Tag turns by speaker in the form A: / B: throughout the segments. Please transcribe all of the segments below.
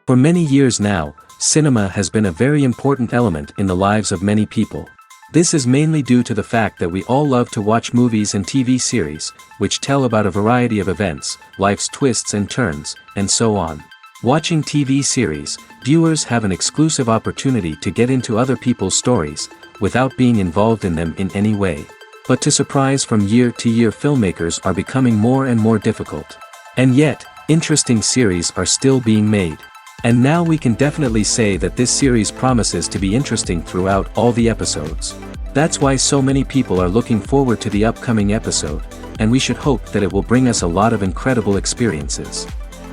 A: For many years now, cinema has been a very important element in the lives of many people. This is mainly due to the fact that we all love to watch movies and TV series, which tell about a variety of events, life's twists and turns, and so on. Watching TV series, viewers have an exclusive opportunity to get into other people's stories, without being involved in them in any way. But to surprise from year to year, filmmakers are becoming more and more difficult. And yet, interesting series are still being made. And now we can definitely say that this series promises to be interesting throughout all the episodes. That's why so many people are looking forward to the upcoming episode, and we should hope that it will bring us a lot of incredible experiences.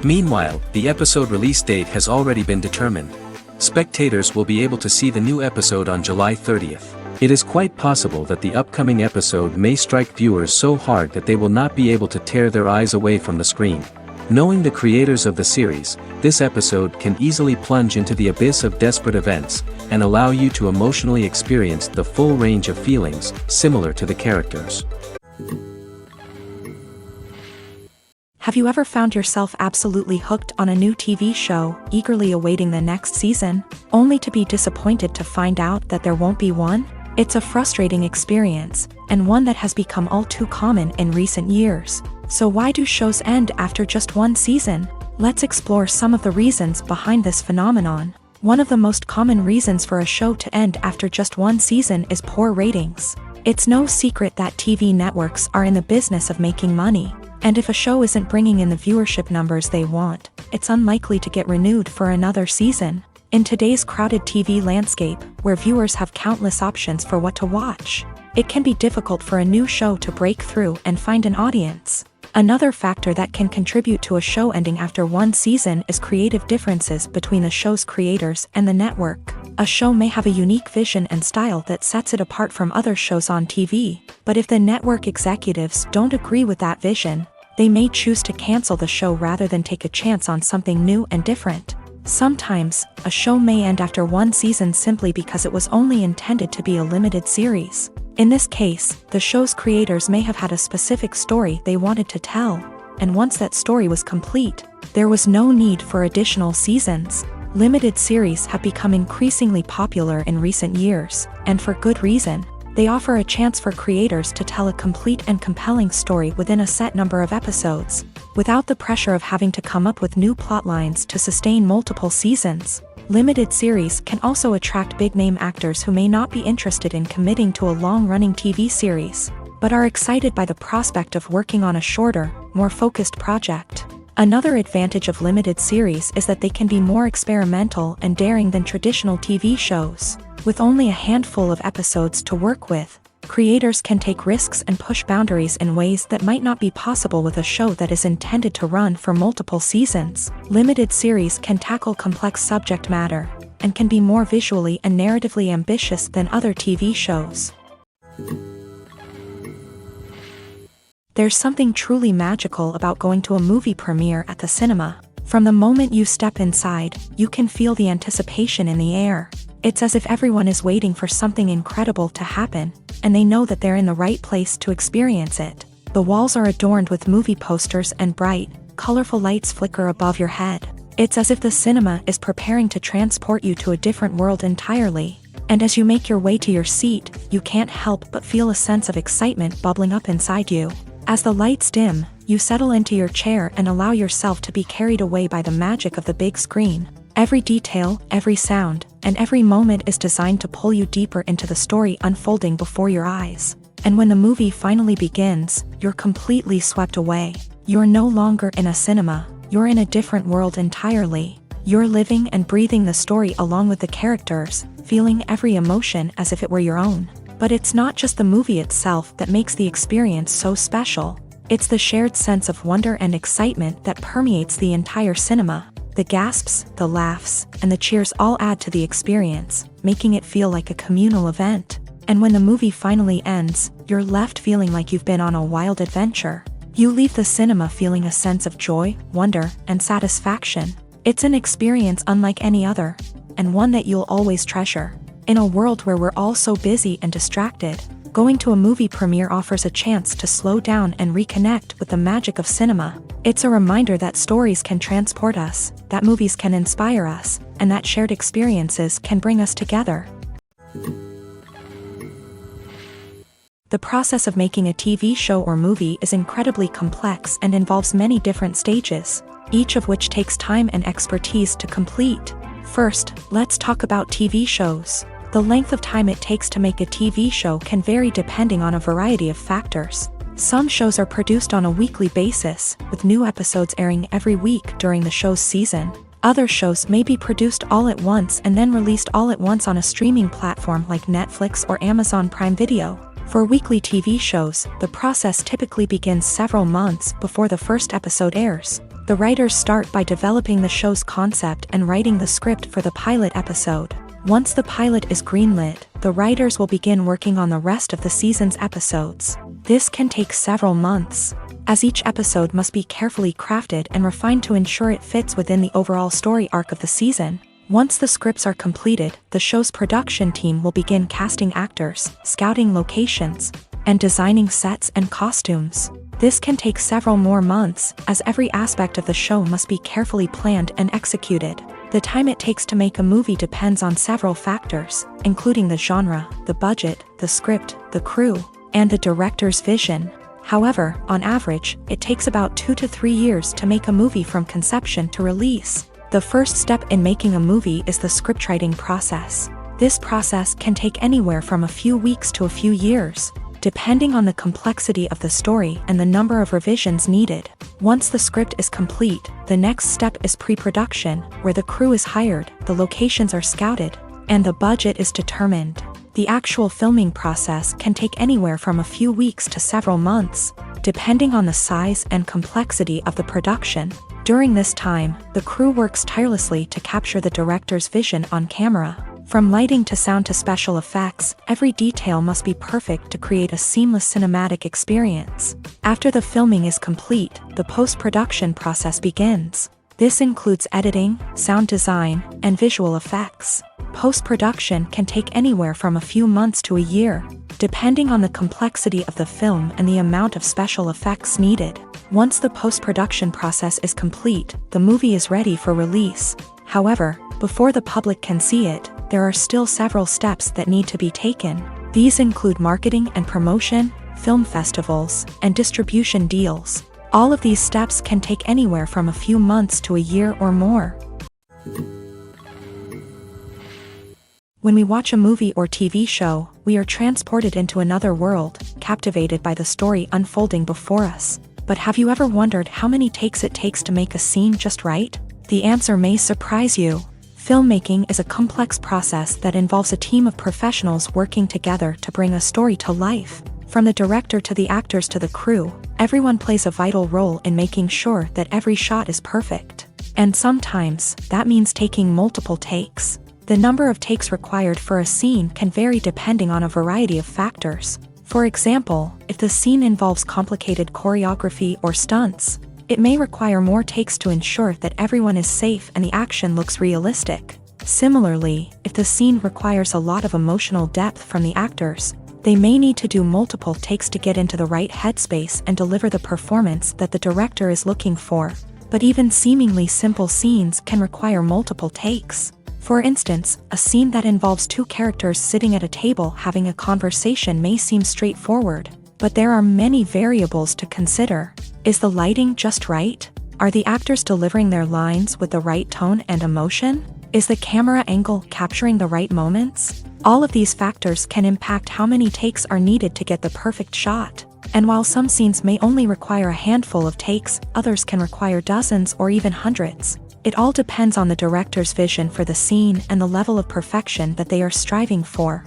A: Meanwhile, the episode release date has already been determined. Spectators will be able to see the new episode on July 30th. It is quite possible that the upcoming episode may strike viewers so hard that they will not be able to tear their eyes away from the screen. Knowing the creators of the series, this episode can easily plunge into the abyss of desperate events, and allow you to emotionally experience the full range of feelings, similar to the characters.
B: Have you ever found yourself absolutely hooked on a new TV show, eagerly awaiting the next season, only to be disappointed to find out that there won't be one? It's a frustrating experience, and one that has become all too common in recent years. So why do shows end after just one season? Let's explore some of the reasons behind this phenomenon. One of the most common reasons for a show to end after just one season is poor ratings. It's no secret that TV networks are in the business of making money, and if a show isn't bringing in the viewership numbers they want, it's unlikely to get renewed for another season. In today's crowded TV landscape, where viewers have countless options for what to watch, it can be difficult for a new show to break through and find an audience. Another factor that can contribute to a show ending after one season is creative differences between the show's creators and the network. A show may have a unique vision and style that sets it apart from other shows on TV, but if the network executives don't agree with that vision, they may choose to cancel the show rather than take a chance on something new and different. Sometimes, a show may end after one season simply because it was only intended to be a limited series. In this case, the show's creators may have had a specific story they wanted to tell, and once that story was complete, there was no need for additional seasons. Limited series have become increasingly popular in recent years, and for good reason. They offer a chance for creators to tell a complete and compelling story within a set number of episodes, without the pressure of having to come up with new plotlines to sustain multiple seasons. Limited series can also attract big-name actors who may not be interested in committing to a long-running TV series, but are excited by the prospect of working on a shorter, more focused project. Another advantage of limited series is that they can be more experimental and daring than traditional TV shows. With only a handful of episodes to work with, creators can take risks and push boundaries in ways that might not be possible with a show that is intended to run for multiple seasons. Limited series can tackle complex subject matter, and can be more visually and narratively ambitious than other TV shows. There's something truly magical about going to a movie premiere at the cinema. From the moment you step inside, you can feel the anticipation in the air. It's as if everyone is waiting for something incredible to happen, and they know that they're in the right place to experience it. The walls are adorned with movie posters and bright, colorful lights flicker above your head. It's as if the cinema is preparing to transport you to a different world entirely. And as you make your way to your seat, you can't help but feel a sense of excitement bubbling up inside you. As the lights dim, you settle into your chair and allow yourself to be carried away by the magic of the big screen. Every detail, every sound, and every moment is designed to pull you deeper into the story unfolding before your eyes. And when the movie finally begins, you're completely swept away. You're no longer in a cinema, you're in a different world entirely. You're living and breathing the story along with the characters, feeling every emotion as if it were your own. But it's not just the movie itself that makes the experience so special. It's the shared sense of wonder and excitement that permeates the entire cinema. The gasps, the laughs, and the cheers all add to the experience, making it feel like a communal event. And when the movie finally ends, you're left feeling like you've been on a wild adventure. You leave the cinema feeling a sense of joy, wonder, and satisfaction. It's an experience unlike any other, and one that you'll always treasure. In a world where we're all so busy and distracted, Going to a movie premiere offers a chance to slow down and reconnect with the magic of cinema. It's a reminder that stories can transport us, that movies can inspire us, and that shared experiences can bring us together. The process of making a TV show or movie is incredibly complex and involves many different stages, each of which takes time and expertise to complete. First, let's talk about TV shows. The length of time it takes to make a TV show can vary depending on a variety of factors. Some shows are produced on a weekly basis, with new episodes airing every week during the show's season. Other shows may be produced all at once and then released all at once on a streaming platform like Netflix or Amazon Prime Video. For weekly TV shows, the process typically begins several months before the first episode airs. The writers start by developing the show's concept and writing the script for the pilot episode. Once the pilot is greenlit, the writers will begin working on the rest of the season's episodes. This can take several months, as each episode must be carefully crafted and refined to ensure it fits within the overall story arc of the season. Once the scripts are completed, the show's production team will begin casting actors, scouting locations, and designing sets and costumes. This can take several more months, as every aspect of the show must be carefully planned and executed. The time it takes to make a movie depends on several factors, including the genre, the budget, the script, the crew, and the director's vision. However, on average, it takes about 2 to 3 years to make a movie from conception to release. The first step in making a movie is the scriptwriting process. This process can take anywhere from a few weeks to a few years, depending on the complexity of the story and the number of revisions needed. Once the script is complete, the next step is pre-production, where the crew is hired, the locations are scouted, and the budget is determined. The actual filming process can take anywhere from a few weeks to several months, depending on the size and complexity of the production. During this time, the crew works tirelessly to capture the director's vision on camera. From lighting to sound to special effects, every detail must be perfect to create a seamless cinematic experience. After the filming is complete, the post-production process begins. This includes editing, sound design, and visual effects. Post-production can take anywhere from a few months to a year, depending on the complexity of the film and the amount of special effects needed. Once the post-production process is complete, the movie is ready for release. However, before the public can see it, there are still several steps that need to be taken. These include marketing and promotion, film festivals, and distribution deals. All of these steps can take anywhere from a few months to a year or more. When we watch a movie or TV show, we are transported into another world, captivated by the story unfolding before us. But have you ever wondered how many takes it takes to make a scene just right? The answer may surprise you. Filmmaking is a complex process that involves a team of professionals working together to bring a story to life. From the director to the actors to the crew, everyone plays a vital role in making sure that every shot is perfect. And sometimes, that means taking multiple takes. The number of takes required for a scene can vary depending on a variety of factors. For example, if the scene involves complicated choreography or stunts, it may require more takes to ensure that everyone is safe and the action looks realistic. Similarly, if the scene requires a lot of emotional depth from the actors, they may need to do multiple takes to get into the right headspace and deliver the performance that the director is looking for. But even seemingly simple scenes can require multiple takes. For instance, a scene that involves two characters sitting at a table having a conversation may seem straightforward, but there are many variables to consider. Is the lighting just right? Are the actors delivering their lines with the right tone and emotion? Is the camera angle capturing the right moments? All of these factors can impact how many takes are needed to get the perfect shot. And while some scenes may only require a handful of takes, others can require dozens or even hundreds. It all depends on the director's vision for the scene and the level of perfection that they are striving for.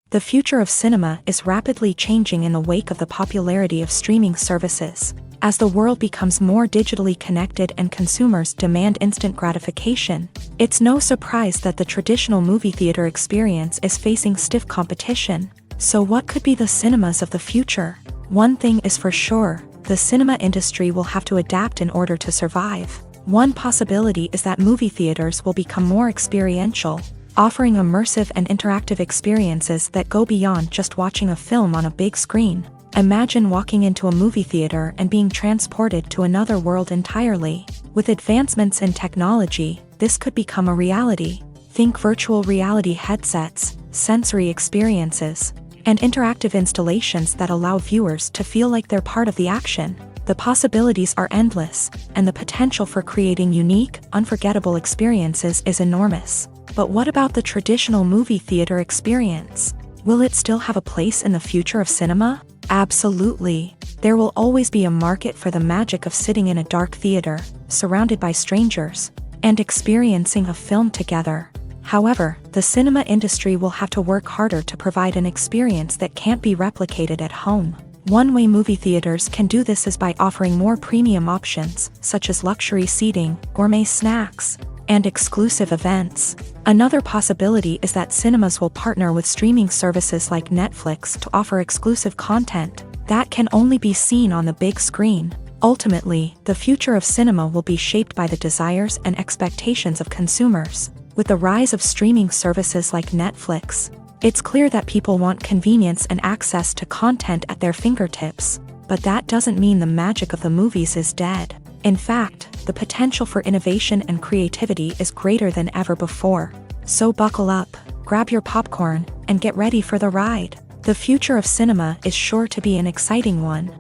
B: The future of cinema is rapidly changing in the wake of the popularity of streaming services. As the world becomes more digitally connected and consumers demand instant gratification, it's no surprise that the traditional movie theater experience is facing stiff competition. So what could be the cinemas of the future? One thing is for sure, the cinema industry will have to adapt in order to survive. One possibility is that movie theaters will become more experiential. offering immersive and interactive experiences that go beyond just watching a film on a big screen. Imagine walking into a movie theater and being transported to another world entirely. With advancements in technology, this could become a reality. Think virtual reality headsets, sensory experiences, and interactive installations that allow viewers to feel like they're part of the action. The possibilities are endless, and the potential for creating unique, unforgettable experiences is enormous. But what about the traditional movie theater experience? Will it still have a place in the future of cinema? Absolutely. There will always be a market for the magic of sitting in a dark theater, surrounded by strangers, and experiencing a film together. However, the cinema industry will have to work harder to provide an experience that can't be replicated at home. One way movie theaters can do this is by offering more premium options, such as luxury seating, gourmet snacks, and exclusive events. Another possibility is that cinemas will partner with streaming services like Netflix to offer exclusive content that can only be seen on the big screen. Ultimately, the future of cinema will be shaped by the desires and expectations of consumers. With the rise of streaming services like Netflix, it's clear that people want convenience and access to content at their fingertips. But that doesn't mean the magic of the movies is dead. In fact, the potential for innovation and creativity is greater than ever before. So buckle up, grab your popcorn, and get ready for the ride. The future of cinema is sure to be an exciting one.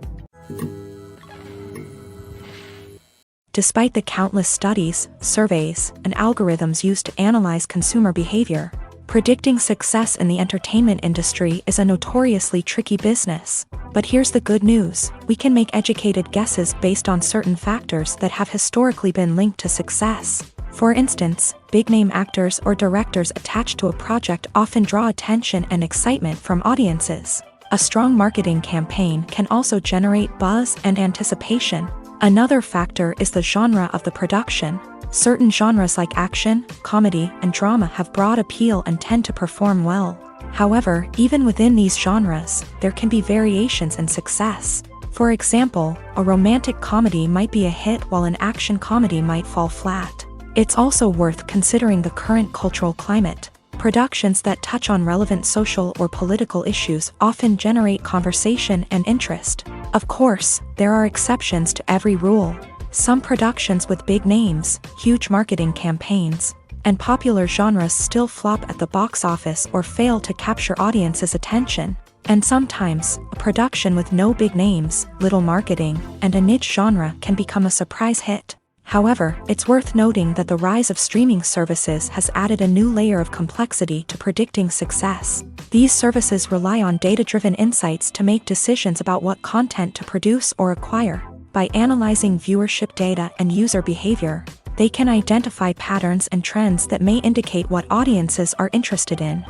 B: Despite the countless studies, surveys, and algorithms used to analyze consumer behavior, predicting success in the entertainment industry is a notoriously tricky business. But here's the good news: we can make educated guesses based on certain factors that have historically been linked to success. For instance, big-name actors or directors attached to a project often draw attention and excitement from audiences. A strong marketing campaign can also generate buzz and anticipation. Another factor is the genre of the production. Certain genres like action, comedy, and drama have broad appeal and tend to perform well. However, even within these genres, there can be variations in success. For example, a romantic comedy might be a hit while an action comedy might fall flat. It's also worth considering the current cultural climate. Productions that touch on relevant social or political issues often generate conversation and interest. Of course, there are exceptions to every rule. Some productions with big names, huge marketing campaigns, and popular genres still flop at the box office or fail to capture audiences' attention. And sometimes, a production with no big names, little marketing, and a niche genre can become a surprise hit. However, it's worth noting that the rise of streaming services has added a new layer of complexity to predicting success. These services rely on data-driven insights to make decisions about what content to produce or acquire. By analyzing viewership data and user behavior, they can identify patterns and trends that may indicate what audiences are interested in.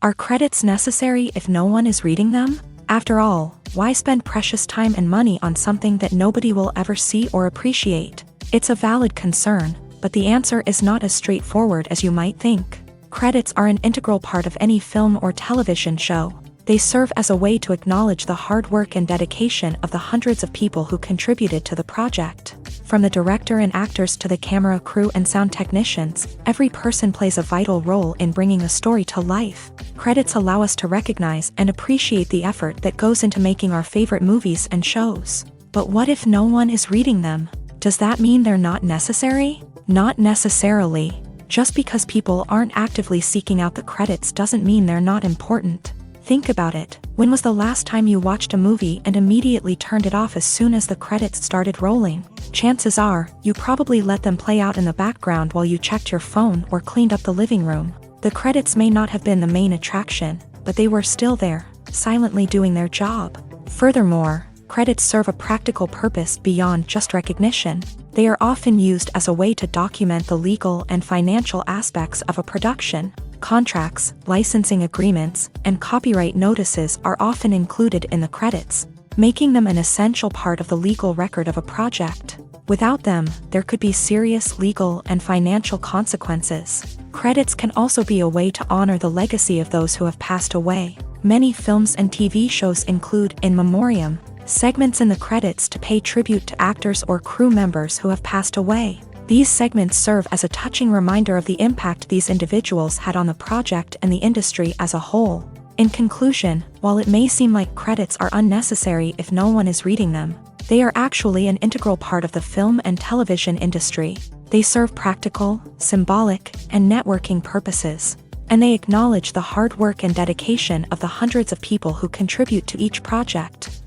B: Are credits necessary if no one is reading them? After all, why spend precious time and money on something that nobody will ever see or appreciate? It's a valid concern, but the answer is not as straightforward as you might think. Credits are an integral part of any film or television show. They serve as a way to acknowledge the hard work and dedication of the hundreds of people who contributed to the project. From the director and actors to the camera crew and sound technicians, every person plays a vital role in bringing a story to life. Credits allow us to recognize and appreciate the effort that goes into making our favorite movies and shows. But what if no one is reading them? Does that mean they're not necessary? Not necessarily. Just because people aren't actively seeking out the credits doesn't mean they're not important. Think about it. When was the last time you watched a movie and immediately turned it off as soon as the credits started rolling? Chances are, you probably let them play out in the background while you checked your phone or cleaned up the living room. The credits may not have been the main attraction, but they were still there, silently doing their job. Furthermore, credits serve a practical purpose beyond just recognition. They are often used as a way to document the legal and financial aspects of a production. Contracts, licensing agreements, and copyright notices are often included in the credits, making them an essential part of the legal record of a project. Without them, there could be serious legal and financial consequences. Credits can also be a way to honor the legacy of those who have passed away. Many films and TV shows include in memoriam segments in the credits to pay tribute to actors or crew members who have passed away. These segments serve as a touching reminder of the impact these individuals had on the project and the industry as a whole. In conclusion, while it may seem like credits are unnecessary if no one is reading them, they are actually an integral part of the film and television industry. They serve practical, symbolic, and networking purposes, and they acknowledge the hard work and dedication of the hundreds of people who contribute to each project.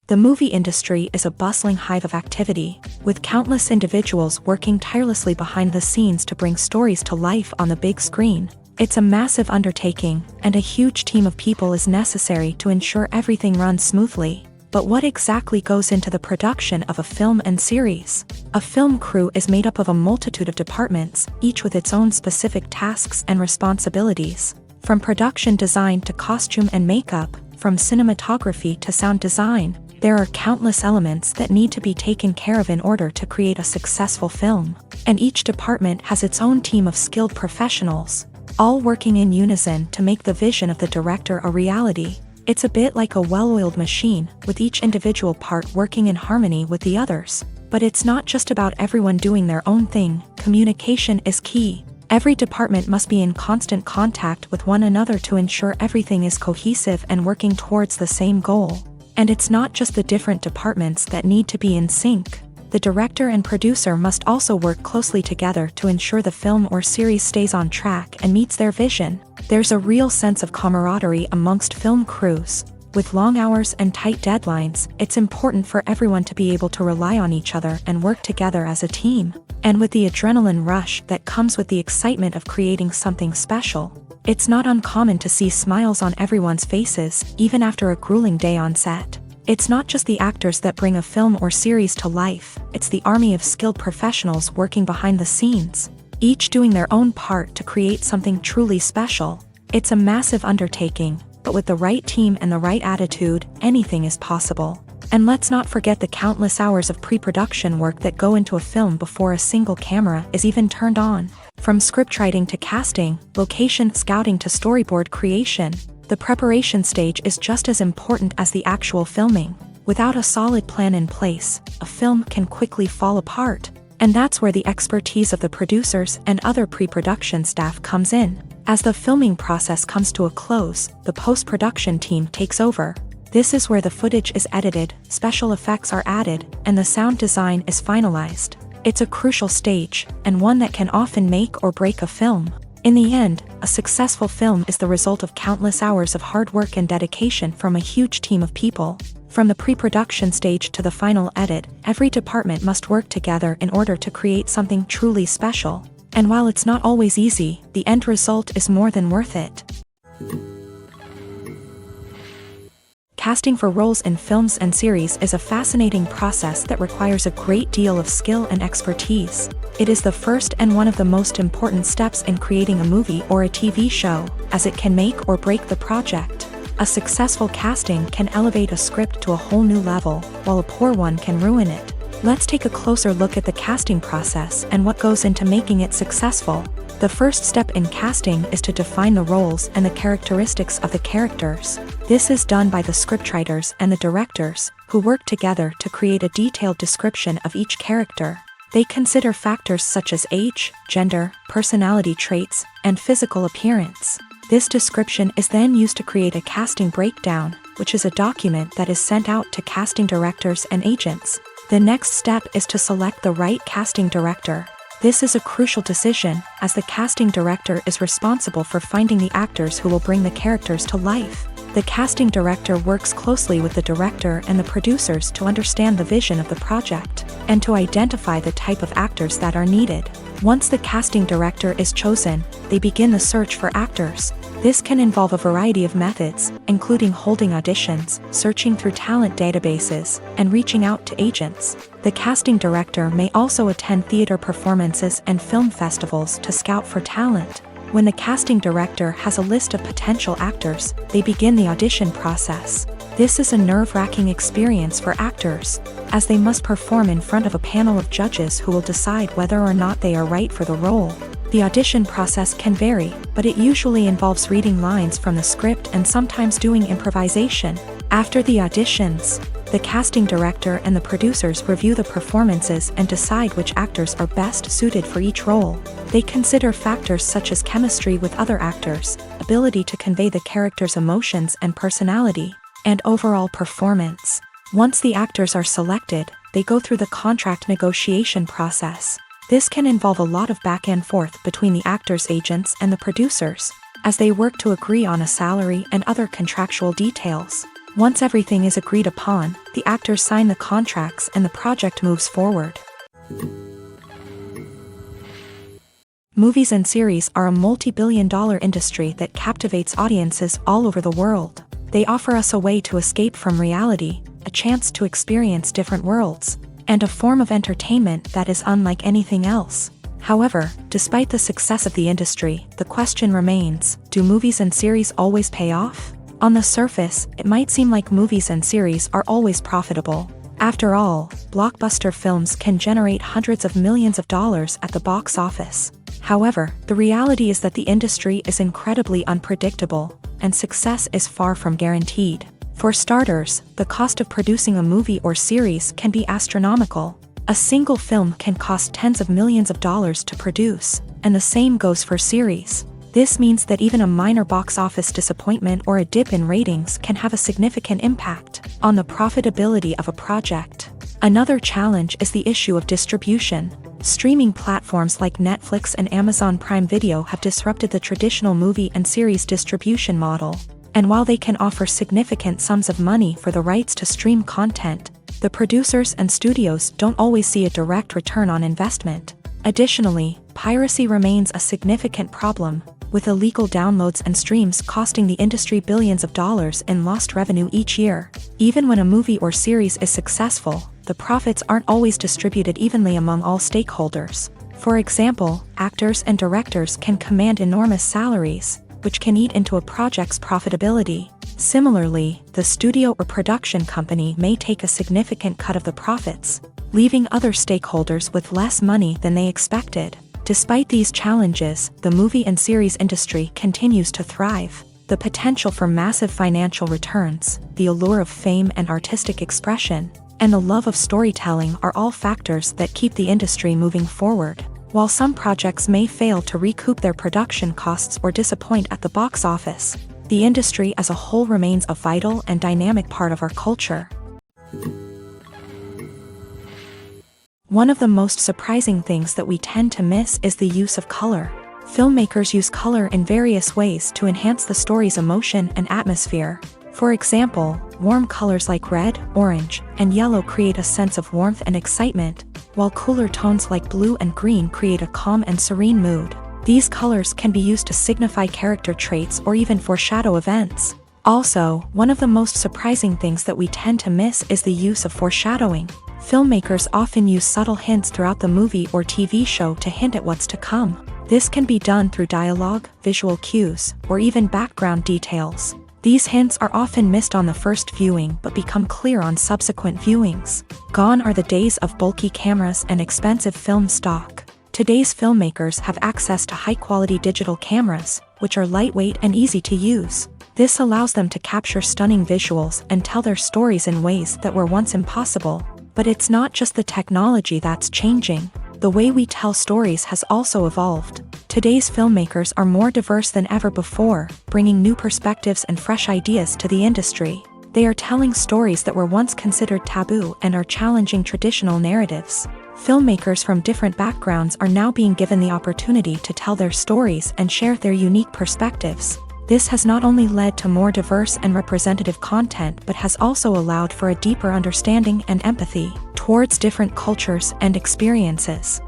B: The movie industry is a bustling hive of activity, with countless individuals working tirelessly behind the scenes to bring stories to life on the big screen. It's a massive undertaking, and a huge team of people is necessary to ensure everything runs smoothly. But what exactly goes into the production of a film and series? A film crew is made up of a multitude of departments, each with its own specific tasks and responsibilities. From production design to costume and makeup, from cinematography to sound design, there are countless elements that need to be taken care of in order to create a successful film. And each department has its own team of skilled professionals, all working in unison to make the vision of the director a reality. It's a bit like a well-oiled machine, with each individual part working in harmony with the others. But it's not just about everyone doing their own thing. Communication is key. Every department must be in constant contact with one another to ensure everything is cohesive and working towards the same goal. And it's not just the different departments that need to be in sync. The director and producer must also work closely together to ensure the film or series stays on track and meets their vision. There's a real sense of camaraderie amongst film crews. With long hours and tight deadlines, it's important for everyone to be able to rely on each other and work together as a team. And with the adrenaline rush that comes with the excitement of creating something special, it's not uncommon to see smiles on everyone's faces, even after a grueling day on set. It's not just the actors that bring a film or series to life, it's the army of skilled professionals working behind the scenes, each doing their own part to create something truly special. It's a massive undertaking, but with the right team and the right attitude, anything is possible. And let's not forget the countless hours of pre-production work that go into a film before a single camera is even turned on. From scriptwriting to casting, location scouting to storyboard creation, the preparation stage is just as important as the actual filming. Without a solid plan in place, a film can quickly fall apart. And that's where the expertise of the producers and other pre-production staff comes in. As the filming process comes to a close, the post-production team takes over. This is where the footage is edited, special effects are added, and the sound design is finalized. It's a crucial stage, and one that can often make or break a film. In the end, a successful film is the result of countless hours of hard work and dedication from a huge team of people. From the pre-production stage to the final edit, every department must work together in order to create something truly special. And while it's not always easy, the end result is more than worth it. Casting for roles in films and series is a fascinating process that requires a great deal of skill and expertise. It is the first and one of the most important steps in creating a movie or a TV show, as it can make or break the project. A successful casting can elevate a script to a whole new level, while a poor one can ruin it. Let's take a closer look at the casting process and what goes into making it successful. The first step in casting is to define the roles and the characteristics of the characters. This is done by the scriptwriters and the directors, who work together to create a detailed description of each character. They consider factors such as age, gender, personality traits, and physical appearance. This description is then used to create a casting breakdown, which is a document that is sent out to casting directors and agents. The next step is to select the right casting director. This is a crucial decision, as the casting director is responsible for finding the actors who will bring the characters to life. The casting director works closely with the director and the producers to understand the vision of the project, and to identify the type of actors that are needed. Once the casting director is chosen, they begin the search for actors. This can involve a variety of methods, including holding auditions, searching through talent databases, and reaching out to agents. The casting director may also attend theater performances and film festivals to scout for talent. When the casting director has a list of potential actors, they begin the audition process. This is a nerve-wracking experience for actors, as they must perform in front of a panel of judges who will decide whether or not they are right for the role. The audition process can vary, but it usually involves reading lines from the script and sometimes doing improvisation. After the auditions, The casting director and the producers review the performances and decide which actors are best suited for each role. They consider factors such as chemistry with other actors, ability to convey the character's emotions and personality, and overall performance. Once the actors are selected, they go through the contract negotiation process. This can involve a lot of back and forth between the actors' agents and the producers, as they work to agree on a salary and other contractual details. Once everything is agreed upon, the actors sign the contracts and the project moves forward. Movies and series are a multi-billion-dollar industry that captivates audiences all over the world. They offer us a way to escape from reality, a chance to experience different worlds, and a form of entertainment that is unlike anything else. However, despite the success of the industry, the question remains, do movies and series always pay off? On the surface, it might seem like movies and series are always profitable. After all, blockbuster films can generate hundreds of millions of dollars at the box office. However, the reality is that the industry is incredibly unpredictable, and success is far from guaranteed. For starters, the cost of producing a movie or series can be astronomical. A single film can cost tens of millions of dollars to produce, and the same goes for series. This means that even a minor box office disappointment or a dip in ratings can have a significant impact on the profitability of a project. Another challenge is the issue of distribution. Streaming platforms like Netflix and Amazon Prime Video have disrupted the traditional movie and series distribution model. And while they can offer significant sums of money for the rights to stream content, the producers and studios don't always see a direct return on investment. Additionally, piracy remains a significant problem, with illegal downloads and streams costing the industry billions of dollars in lost revenue each year. Even when a movie or series is successful, the profits aren't always distributed evenly among all stakeholders. For example, actors and directors can command enormous salaries, which can eat into a project's profitability. Similarly, the studio or production company may take a significant cut of the profits, leaving other stakeholders with less money than they expected. Despite these challenges, the movie and series industry continues to thrive. The potential for massive financial returns, the allure of fame and artistic expression, and the love of storytelling are all factors that keep the industry moving forward. While some projects may fail to recoup their production costs or disappoint at the box office, the industry as a whole remains a vital and dynamic part of our culture. One of the most surprising things that we tend to miss is the use of color. Filmmakers use color in various ways to enhance the story's emotion and atmosphere. For example, warm colors like red, orange, and yellow create a sense of warmth and excitement, while cooler tones like blue and green create a calm and serene mood. These colors can be used to signify character traits or even foreshadow events. Also, one of the most surprising things that we tend to miss is the use of foreshadowing. Filmmakers often use subtle hints throughout the movie or TV show to hint at what's to come. This can be done through dialogue, visual cues, or even background details. These hints are often missed on the first viewing but become clear on subsequent viewings. Gone are the days of bulky cameras and expensive film stock. Today's filmmakers have access to high-quality digital cameras, which are lightweight and easy to use. This allows them to capture stunning visuals and tell their stories in ways that were once impossible. But it's not just the technology that's changing. The way we tell stories has also evolved. Today's filmmakers are more diverse than ever before, bringing new perspectives and fresh ideas to the industry. They are telling stories that were once considered taboo and are challenging traditional narratives. Filmmakers from different backgrounds are now being given the opportunity to tell their stories and share their unique perspectives. This has not only led to more diverse and representative content but has also allowed for a deeper understanding and empathy towards different cultures and experiences.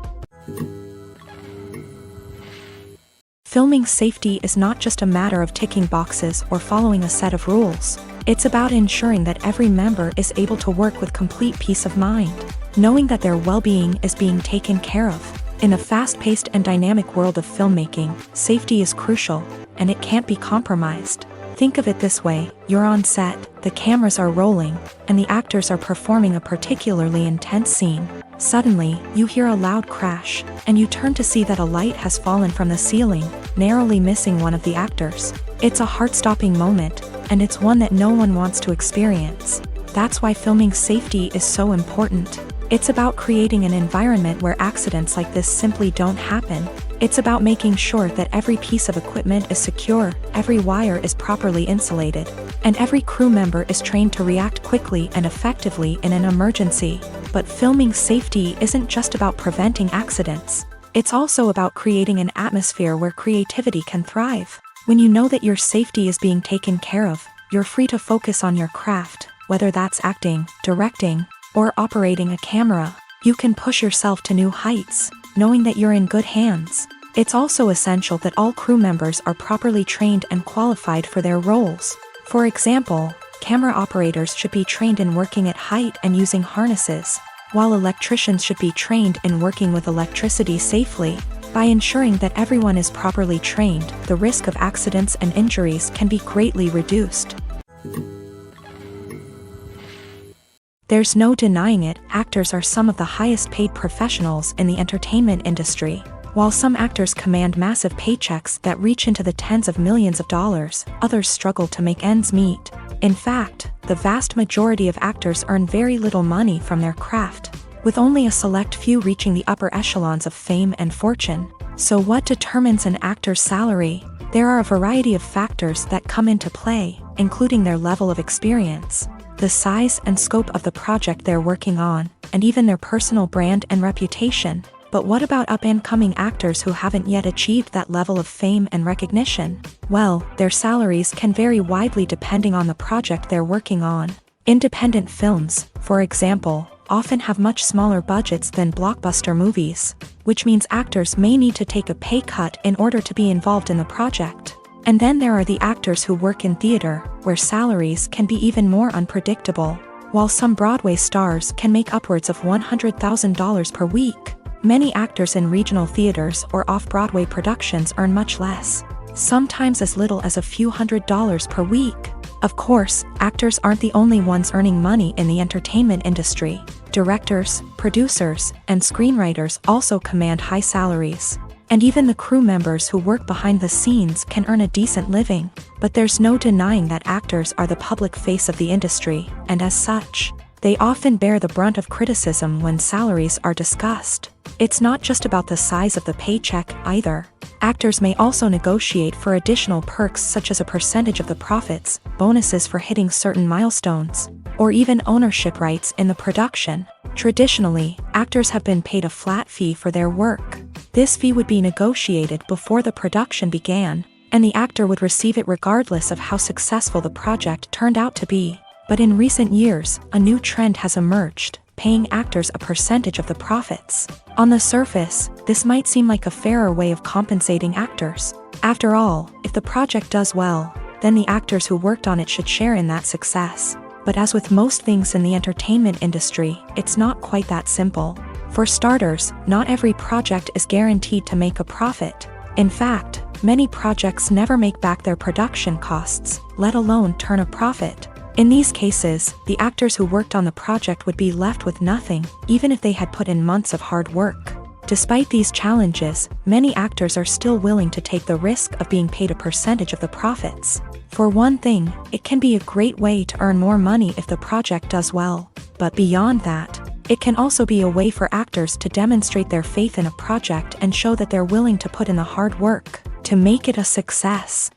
B: Filming safety is not just a matter of ticking boxes or following a set of rules. It's about ensuring that every member is able to work with complete peace of mind, knowing that their well-being is being taken care of. In a fast-paced and dynamic world of filmmaking, safety is crucial, and it can't be compromised. Think of it this way: you're on set, the cameras are rolling, and the actors are performing a particularly intense scene. Suddenly, you hear a loud crash, and you turn to see that a light has fallen from the ceiling, narrowly missing one of the actors. It's a heart-stopping moment, and it's one that no one wants to experience. That's why filming safety is so important. It's about creating an environment where accidents like this simply don't happen. It's about making sure that every piece of equipment is secure, every wire is properly insulated, and every crew member is trained to react quickly and effectively in an emergency. But filming safety isn't just about preventing accidents. It's also about creating an atmosphere where creativity can thrive. When you know that your safety is being taken care of, you're free to focus on your craft, whether that's acting, directing, or operating a camera. You can push yourself to new heights, knowing that you're in good hands. It's also essential that all crew members are properly trained and qualified for their roles. For example, camera operators should be trained in working at height and using harnesses, while electricians should be trained in working with electricity safely. By ensuring that everyone is properly trained, the risk of accidents and injuries can be greatly reduced. There's no denying it, actors are some of the highest paid professionals in the entertainment industry. While some actors command massive paychecks that reach into the tens of millions of dollars, others struggle to make ends meet. In fact, the vast majority of actors earn very little money from their craft, with only a select few reaching the upper echelons of fame and fortune. So what determines an actor's salary? There are a variety of factors that come into play, including their level of experience, the size and scope of the project they're working on, and even their personal brand and reputation. But what about up-and-coming actors who haven't yet achieved that level of fame and recognition? Well, their salaries can vary widely depending on the project they're working on. Independent films, for example, often have much smaller budgets than blockbuster movies, which means actors may need to take a pay cut in order to be involved in the project. And then there are the actors who work in theater, where salaries can be even more unpredictable. While some Broadway stars can make upwards of $100,000 per week, many actors in regional theaters or off-Broadway productions earn much less, sometimes as little as a few $100s per week. Of course, actors aren't the only ones earning money in the entertainment industry. Directors, producers, and screenwriters also command high salaries. And even the crew members who work behind the scenes can earn a decent living. But there's no denying that actors are the public face of the industry, and as such, they often bear the brunt of criticism when salaries are discussed. It's not just about the size of the paycheck, either. Actors may also negotiate for additional perks such as a percentage of the profits, bonuses for hitting certain milestones, or even ownership rights in the production. Traditionally, actors have been paid a flat fee for their work. This fee would be negotiated before the production began, and the actor would receive it regardless of how successful the project turned out to be. But in recent years, a new trend has emerged, paying actors a percentage of the profits. On the surface, this might seem like a fairer way of compensating actors. After all, if the project does well, then the actors who worked on it should share in that success. But as with most things in the entertainment industry, it's not quite that simple. For starters, not every project is guaranteed to make a profit. In fact, many projects never make back their production costs, let alone turn a profit. In these cases, the actors who worked on the project would be left with nothing, even if they had put in months of hard work. Despite these challenges, many actors are still willing to take the risk of being paid a percentage of the profits. For one thing, it can be a great way to earn more money if the project does well. But beyond that, it can also be a way for actors to demonstrate their faith in a project and show that they're willing to put in the hard work to make it a success.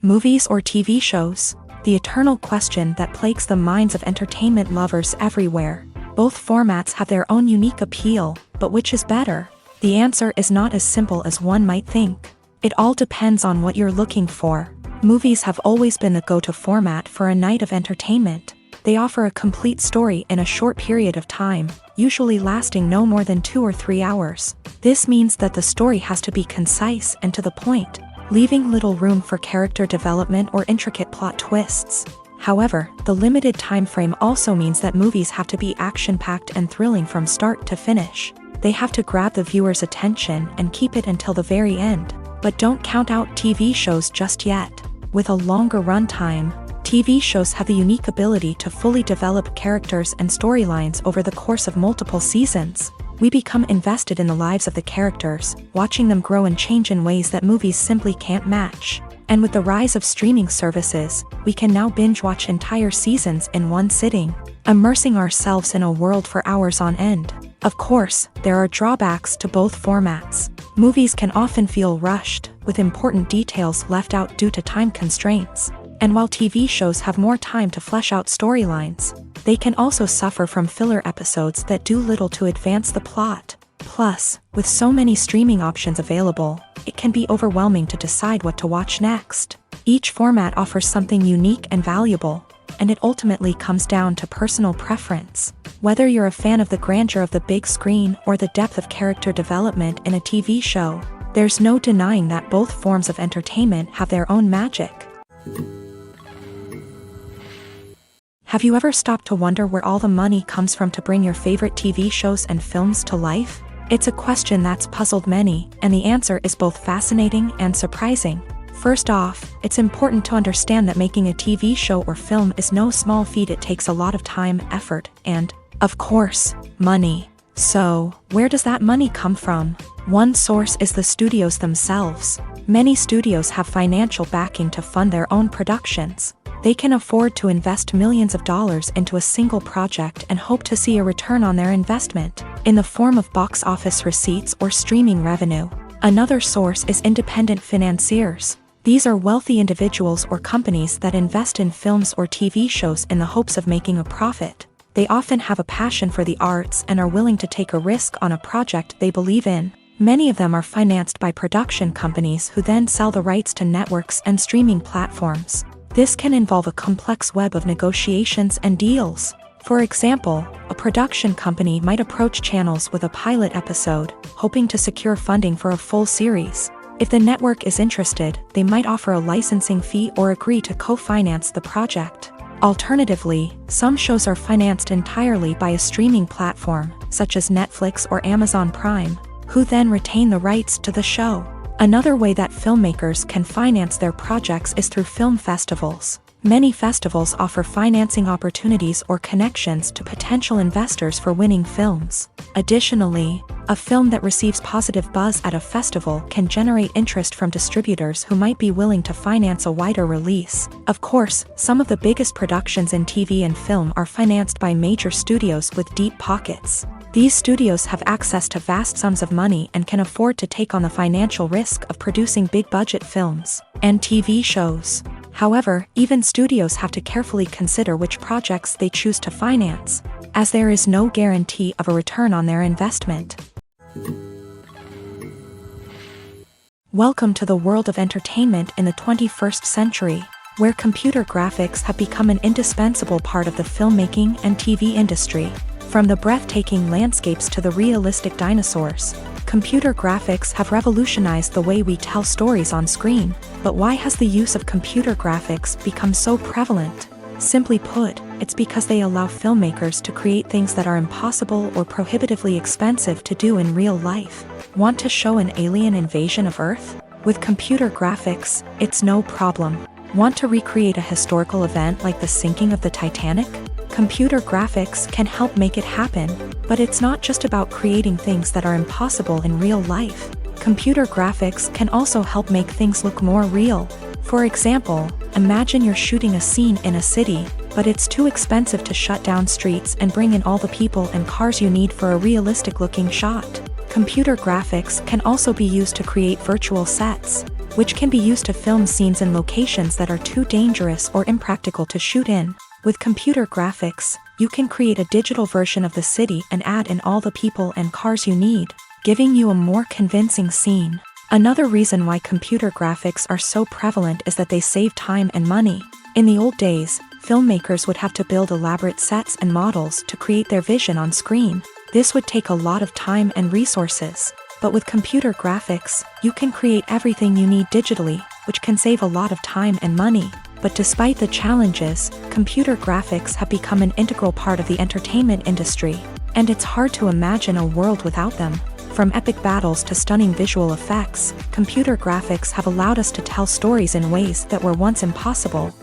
B: Movies or TV shows? The eternal question that plagues the minds of entertainment lovers everywhere. Both formats have their own unique appeal, but which is better? The answer is not as simple as one might think. It all depends on what you're looking for. Movies have always been the go-to format for a night of entertainment. They offer a complete story in a short period of time, usually lasting no more than 2 or 3 hours. This means that the story has to be concise and to the point, leaving little room for character development or intricate plot twists. However, the limited time frame also means that movies have to be action-packed and thrilling from start to finish. They have to grab the viewer's attention and keep it until the very end. But don't count out TV shows just yet. With a longer runtime, TV shows have the unique ability to fully develop characters and storylines over the course of multiple seasons. We become invested in the lives of the characters, watching them grow and change in ways that movies simply can't match. And with the rise of streaming services, we can now binge-watch entire seasons in one sitting, immersing ourselves in a world for hours on end. Of course, there are drawbacks to both formats. Movies can often feel rushed, with important details left out due to time constraints. And while TV shows have more time to flesh out storylines, they can also suffer from filler episodes that do little to advance the plot. Plus, with so many streaming options available, it can be overwhelming to decide what to watch next. Each format offers something unique and valuable, and it ultimately comes down to personal preference. Whether you're a fan of the grandeur of the big screen or the depth of character development in a TV show, there's no denying that both forms of entertainment have their own magic. Have you ever stopped to wonder where all the money comes from to bring your favorite TV shows and films to life? It's a question that's puzzled many, and the answer is both fascinating and surprising. First off, it's important to understand that making a TV show or film is no small feat. It takes a lot of time, effort, and, of course, money. So, where does that money come from? One source is the studios themselves. Many studios have financial backing to fund their own productions. They can afford to invest millions of dollars into a single project and hope to see a return on their investment, in the form of box office receipts or streaming revenue. Another source is independent financiers. These are wealthy individuals or companies that invest in films or TV shows in the hopes of making a profit. They often have a passion for the arts and are willing to take a risk on a project they believe in. Many of them are financed by production companies who then sell the rights to networks and streaming platforms. This can involve a complex web of negotiations and deals. For example, a production company might approach channels with a pilot episode, hoping to secure funding for a full series. If the network is interested, they might offer a licensing fee or agree to co-finance the project. Alternatively, some shows are financed entirely by a streaming platform, such as Netflix or Amazon Prime, who then retain the rights to the show. Another way that filmmakers can finance their projects is through film festivals. Many festivals offer financing opportunities or connections to potential investors for winning films. Additionally, a film that receives positive buzz at a festival can generate interest from distributors who might be willing to finance a wider release. Of course, some of the biggest productions in TV and film are financed by major studios with deep pockets. These studios have access to vast sums of money and can afford to take on the financial risk of producing big-budget films and TV shows. However, even studios have to carefully consider which projects they choose to finance, as there is no guarantee of a return on their investment. Welcome to the world of entertainment in the 21st century, where computer graphics have become an indispensable part of the filmmaking and TV industry. From the breathtaking landscapes to the realistic dinosaurs, computer graphics have revolutionized the way we tell stories on screen. But why has the use of computer graphics become so prevalent? Simply put, it's because they allow filmmakers to create things that are impossible or prohibitively expensive to do in real life. Want to show an alien invasion of Earth? With computer graphics, it's no problem. Want to recreate a historical event like the sinking of the Titanic? Computer graphics can help make it happen, but it's not just about creating things that are impossible in real life. Computer graphics can also help make things look more real. For example, imagine you're shooting a scene in a city, but it's too expensive to shut down streets and bring in all the people and cars you need for a realistic-looking shot. Computer graphics can also be used to create virtual sets, which can be used to film scenes in locations that are too dangerous or impractical to shoot in. With computer graphics, you can create a digital version of the city and add in all the people and cars you need, giving you a more convincing scene. Another reason why computer graphics are so prevalent is that they save time and money. In the old days, filmmakers would have to build elaborate sets and models to create their vision on screen. This would take a lot of time and resources. But with computer graphics, you can create everything you need digitally, which can save a lot of time and money. But despite the challenges, computer graphics have become an integral part of the entertainment industry, and it's hard to imagine a world without them. From epic battles to stunning visual effects, computer graphics have allowed us to tell stories in ways that were once impossible.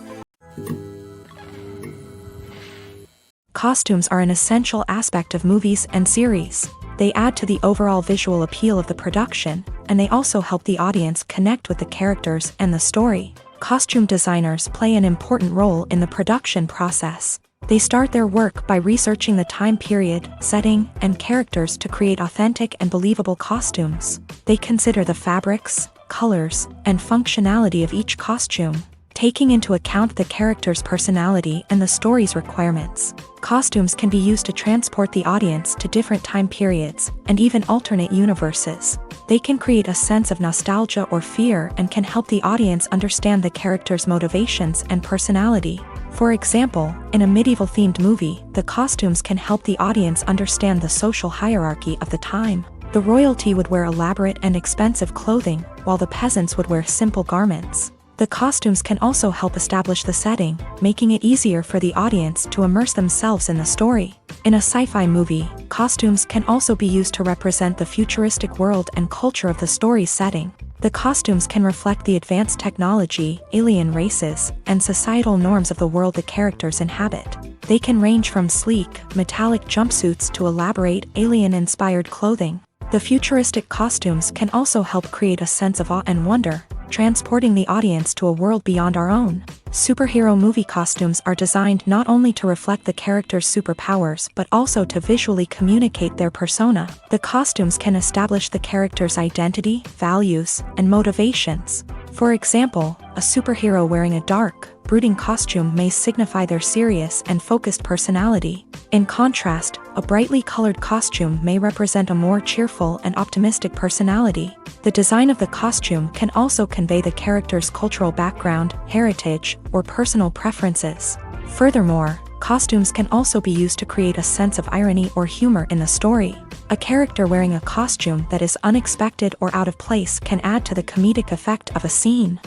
B: Costumes are an essential aspect of movies and series. They add to the overall visual appeal of the production, and they also help the audience connect with the characters and the story. Costume designers play an important role in the production process. They start their work by researching the time period, setting, and characters to create authentic and believable costumes. They consider the fabrics, colors, and functionality of each costume, taking into account the character's personality and the story's requirements. Costumes can be used to transport the audience to different time periods, and even alternate universes. They can create a sense of nostalgia or fear and can help the audience understand the character's motivations and personality. For example, in a medieval-themed movie, the costumes can help the audience understand the social hierarchy of the time. The royalty would wear elaborate and expensive clothing, while the peasants would wear simple garments. The costumes can also help establish the setting, making it easier for the audience to immerse themselves in the story. In a sci-fi movie, costumes can also be used to represent the futuristic world and culture of the story's setting. The costumes can reflect the advanced technology, alien races, and societal norms of the world the characters inhabit. They can range from sleek, metallic jumpsuits to elaborate, alien-inspired clothing. The futuristic costumes can also help create a sense of awe and wonder, transporting the audience to a world beyond our own. Superhero movie costumes are designed not only to reflect the character's superpowers but also to visually communicate their persona. The costumes can establish the character's identity, values, and motivations. For example, a superhero wearing a dark, brooding costume may signify their serious and focused personality. In contrast, a brightly colored costume may represent a more cheerful and optimistic personality. The design of the costume can also convey the character's cultural background, heritage, or personal preferences. Furthermore, costumes can also be used to create a sense of irony or humor in the story. A character wearing a costume that is unexpected or out of place can add to the comedic effect of a scene.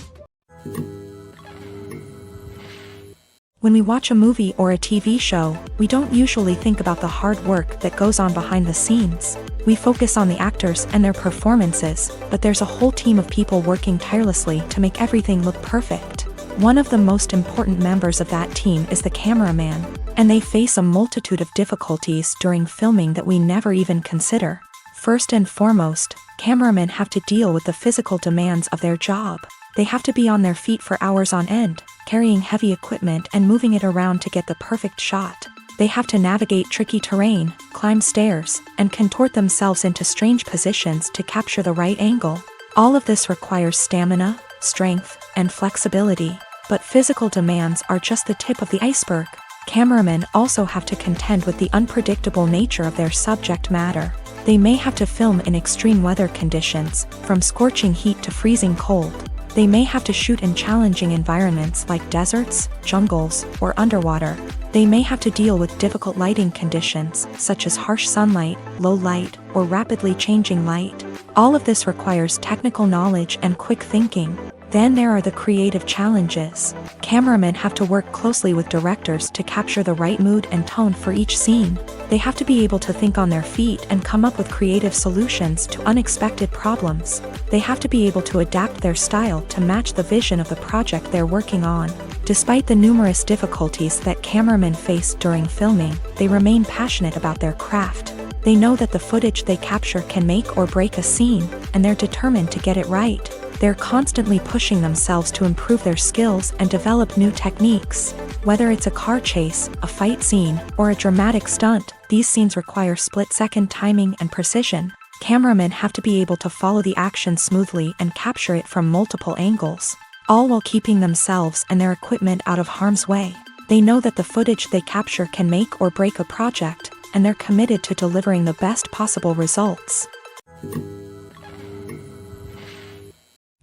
B: When we watch a movie or a TV show, we don't usually think about the hard work that goes on behind the scenes. We focus on the actors and their performances, but there's a whole team of people working tirelessly to make everything look perfect. One of the most important members of that team is the cameraman, and they face a multitude of difficulties during filming that we never even consider. First and foremost, cameramen have to deal with the physical demands of their job. They have to be on their feet for hours on end, carrying heavy equipment and moving it around to get the perfect shot. They have to navigate tricky terrain, climb stairs, and contort themselves into strange positions to capture the right angle. All of this requires stamina, strength, and flexibility. But physical demands are just the tip of the iceberg. Cameramen also have to contend with the unpredictable nature of their subject matter. They may have to film in extreme weather conditions, from scorching heat to freezing cold. They may have to shoot in challenging environments like deserts, jungles, or underwater. They may have to deal with difficult lighting conditions, such as harsh sunlight, low light, or rapidly changing light. All of this requires technical knowledge and quick thinking. Then there are the creative challenges. Cameramen have to work closely with directors to capture the right mood and tone for each scene. They have to be able to think on their feet and come up with creative solutions to unexpected problems. They have to be able to adapt their style to match the vision of the project they're working on. Despite the numerous difficulties that cameramen face during filming, they remain passionate about their craft. They know that the footage they capture can make or break a scene, and they're determined to get it right. They're constantly pushing themselves to improve their skills and develop new techniques. Whether it's a car chase, a fight scene, or a dramatic stunt, these scenes require split-second timing and precision. Cameramen have to be able to follow the action smoothly and capture it from multiple angles, all while keeping themselves and their equipment out of harm's way. They know that the footage they capture can make or break a project, and they're committed to delivering the best possible results.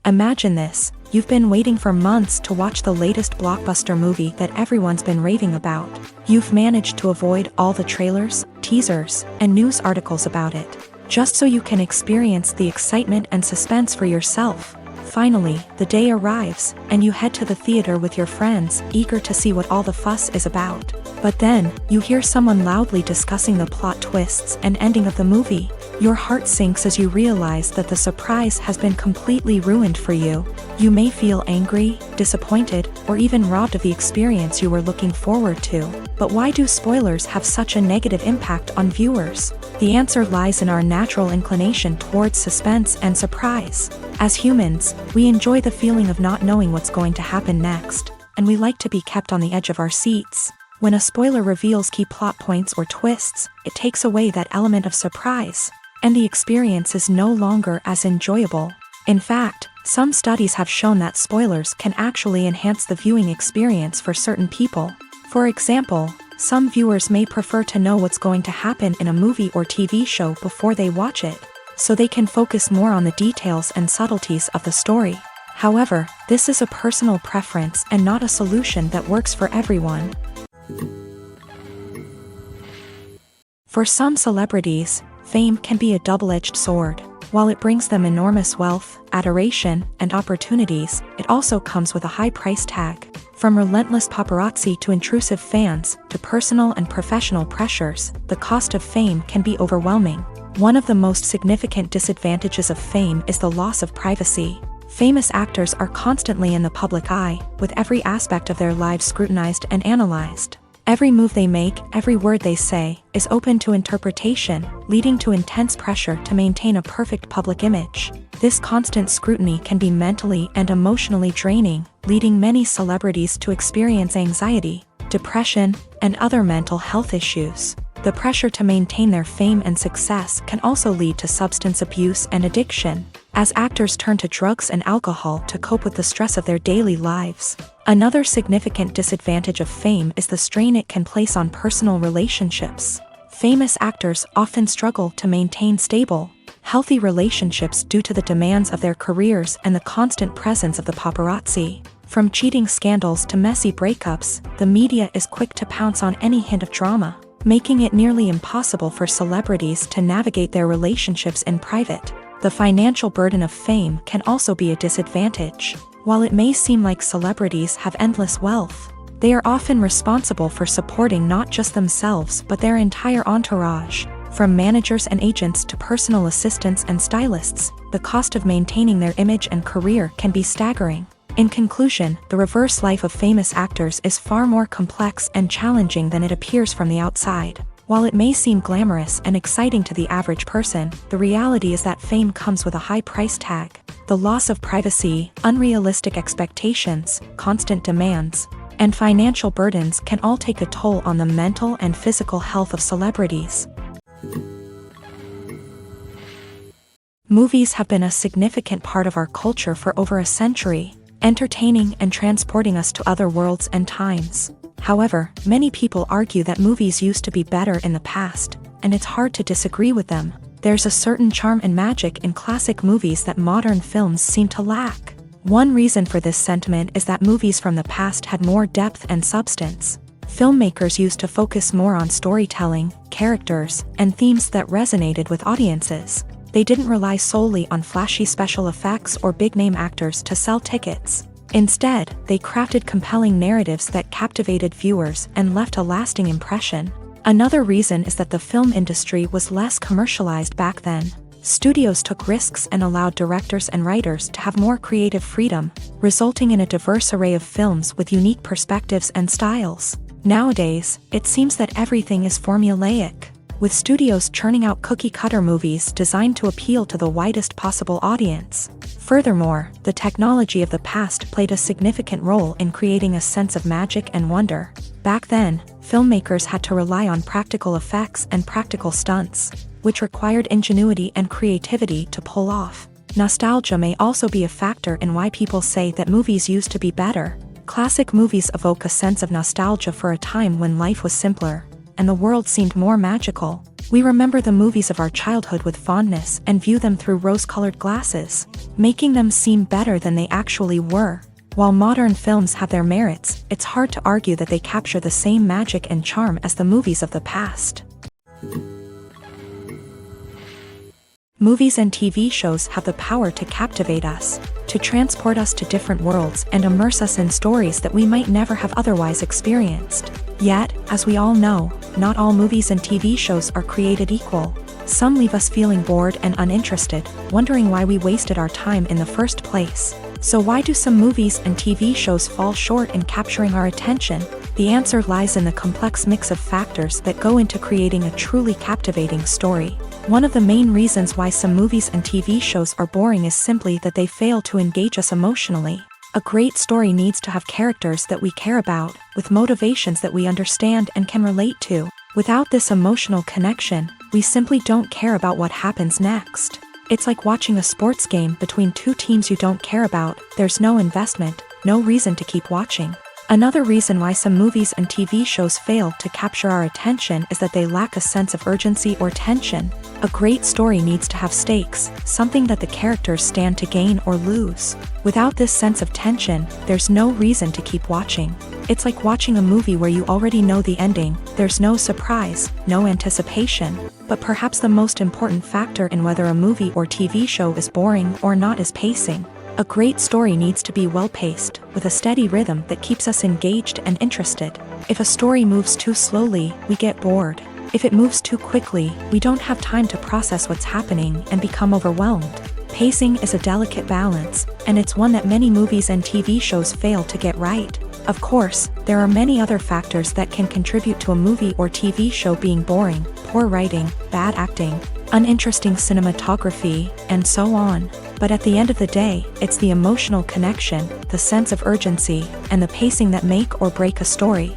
B: Imagine this: you've been waiting for months to watch the latest blockbuster movie that everyone's been raving about. You've managed to avoid all the trailers, teasers, and news articles about it, just so you can experience the excitement and suspense for yourself. Finally, the day arrives, and you head to the theater with your friends, eager to see what all the fuss is about. But then, you hear someone loudly discussing the plot twists and ending of the movie. Your heart sinks as you realize that the surprise has been completely ruined for you. You may feel angry, disappointed, or even robbed of the experience you were looking forward to. But why do spoilers have such a negative impact on viewers? The answer lies in our natural inclination towards suspense and surprise. As humans, we enjoy the feeling of not knowing what's going to happen next, and we like to be kept on the edge of our seats. When a spoiler reveals key plot points or twists, it takes away that element of surprise, and the experience is no longer as enjoyable. In fact, some studies have shown that spoilers can actually enhance the viewing experience for certain people. For example, some viewers may prefer to know what's going to happen in a movie or TV show before they watch it, so they can focus more on the details and subtleties of the story. However, this is a personal preference and not a solution that works for everyone. For some celebrities, fame can be a double-edged sword. While it brings them enormous wealth, adoration, and opportunities, it also comes with a high price tag. From relentless paparazzi to intrusive fans, to personal and professional pressures, the cost of fame can be overwhelming. One of the most significant disadvantages of fame is the loss of privacy. Famous actors are constantly in the public eye, with every aspect of their lives scrutinized and analyzed. Every move they make, every word they say, is open to interpretation, leading to intense pressure to maintain a perfect public image. This constant scrutiny can be mentally and emotionally draining, leading many celebrities to experience anxiety, depression, and other mental health issues. The pressure to maintain their fame and success can also lead to substance abuse and addiction, as actors turn to drugs and alcohol to cope with the stress of their daily lives. Another significant disadvantage of fame is the strain it can place on personal relationships. Famous actors often struggle to maintain stable, healthy relationships due to the demands of their careers and the constant presence of the paparazzi. From cheating scandals to messy breakups, the media is quick to pounce on any hint of drama, making it nearly impossible for celebrities to navigate their relationships in private. The financial burden of fame can also be a disadvantage. While it may seem like celebrities have endless wealth, they are often responsible for supporting not just themselves but their entire entourage. From managers and agents to personal assistants and stylists, the cost of maintaining their image and career can be staggering. In conclusion, the reverse life of famous actors is far more complex and challenging than it appears from the outside. While it may seem glamorous and exciting to the average person, the reality is that fame comes with a high price tag. The loss of privacy, unrealistic expectations, constant demands, and financial burdens can all take a toll on the mental and physical health of celebrities. Movies have been a significant part of our culture for over a century, entertaining and transporting us to other worlds and times. However, many people argue that movies used to be better in the past, and it's hard to disagree with them. There's a certain charm and magic in classic movies that modern films seem to lack. One reason for this sentiment is that movies from the past had more depth and substance. Filmmakers used to focus more on storytelling, characters, and themes that resonated with audiences. They didn't rely solely on flashy special effects or big-name actors to sell tickets. Instead, they crafted compelling narratives that captivated viewers and left a lasting impression. Another reason is that the film industry was less commercialized back then. Studios took risks and allowed directors and writers to have more creative freedom, resulting in a diverse array of films with unique perspectives and styles. Nowadays, it seems that everything is formulaic, with studios churning out cookie-cutter movies designed to appeal to the widest possible audience. Furthermore, the technology of the past played a significant role in creating a sense of magic and wonder. Back then, filmmakers had to rely on practical effects and practical stunts, which required ingenuity and creativity to pull off. Nostalgia may also be a factor in why people say that movies used to be better. Classic movies evoke a sense of nostalgia for a time when life was simpler, and the world seemed more magical. We remember the movies of our childhood with fondness and view them through rose-colored glasses, making them seem better than they actually were. While modern films have their merits, it's hard to argue that they capture the same magic and charm as the movies of the past. Movies and TV shows have the power to captivate us, to transport us to different worlds and immerse us in stories that we might never have otherwise experienced. Yet, as we all know, not all movies and TV shows are created equal. Some leave us feeling bored and uninterested, wondering why we wasted our time in the first place. So why do some movies and TV shows fall short in capturing our attention? The answer lies in the complex mix of factors that go into creating a truly captivating story. One of the main reasons why some movies and TV shows are boring is simply that they fail to engage us emotionally. A great story needs to have characters that we care about, with motivations that we understand and can relate to. Without this emotional connection, we simply don't care about what happens next. It's like watching a sports game between two teams you don't care about. There's no investment, no reason to keep watching. Another reason why some movies and TV shows fail to capture our attention is that they lack a sense of urgency or tension. A great story needs to have stakes, something that the characters stand to gain or lose. Without this sense of tension, there's no reason to keep watching. It's like watching a movie where you already know the ending. There's no surprise, no anticipation. But perhaps the most important factor in whether a movie or TV show is boring or not is pacing. A great story needs to be well-paced, with a steady rhythm that keeps us engaged and interested. If a story moves too slowly, we get bored. If it moves too quickly, we don't have time to process what's happening and become overwhelmed. Pacing is a delicate balance, and it's one that many movies and TV shows fail to get right. Of course, there are many other factors that can contribute to a movie or TV show being boring: poor writing, bad acting, uninteresting cinematography, and so on. But at the end of the day, it's the emotional connection, the sense of urgency, and the pacing that make or break a story.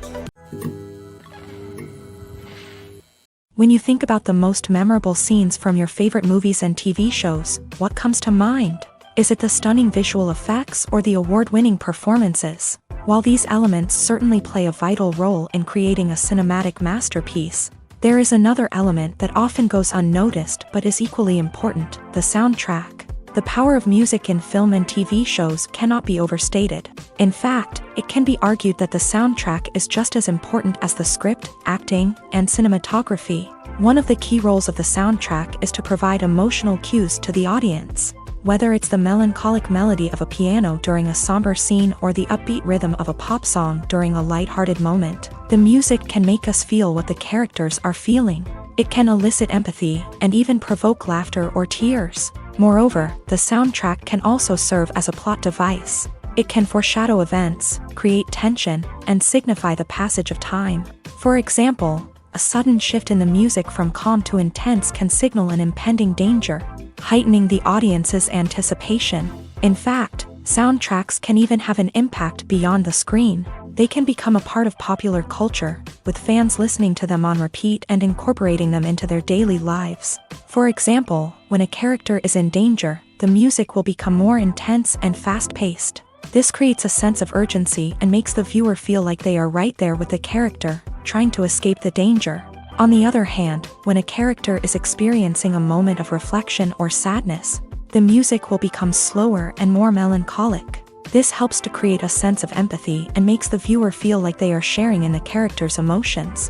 B: When you think about the most memorable scenes from your favorite movies and TV shows, what comes to mind? Is it the stunning visual effects or the award-winning performances? While these elements certainly play a vital role in creating a cinematic masterpiece, there is another element that often goes unnoticed but is equally important: the soundtrack. The power of music in film and TV shows cannot be overstated. In fact, it can be argued that the soundtrack is just as important as the script, acting, and cinematography. One of the key roles of the soundtrack is to provide emotional cues to the audience. Whether it's the melancholic melody of a piano during a somber scene or the upbeat rhythm of a pop song during a lighthearted moment, the music can make us feel what the characters are feeling. It can elicit empathy and even provoke laughter or tears. Moreover, the soundtrack can also serve as a plot device. It can foreshadow events, create tension, and signify the passage of time. For example, a sudden shift in the music from calm to intense can signal an impending danger, heightening the audience's anticipation. In fact, soundtracks can even have an impact beyond the screen. They can become a part of popular culture, with fans listening to them on repeat and incorporating them into their daily lives. For example, when a character is in danger, the music will become more intense and fast-paced. This creates a sense of urgency and makes the viewer feel like they are right there with the character, trying to escape the danger. On the other hand, when a character is experiencing a moment of reflection or sadness, the music will become slower and more melancholic. This helps to create a sense of empathy and makes the viewer feel like they are sharing in the character's emotions.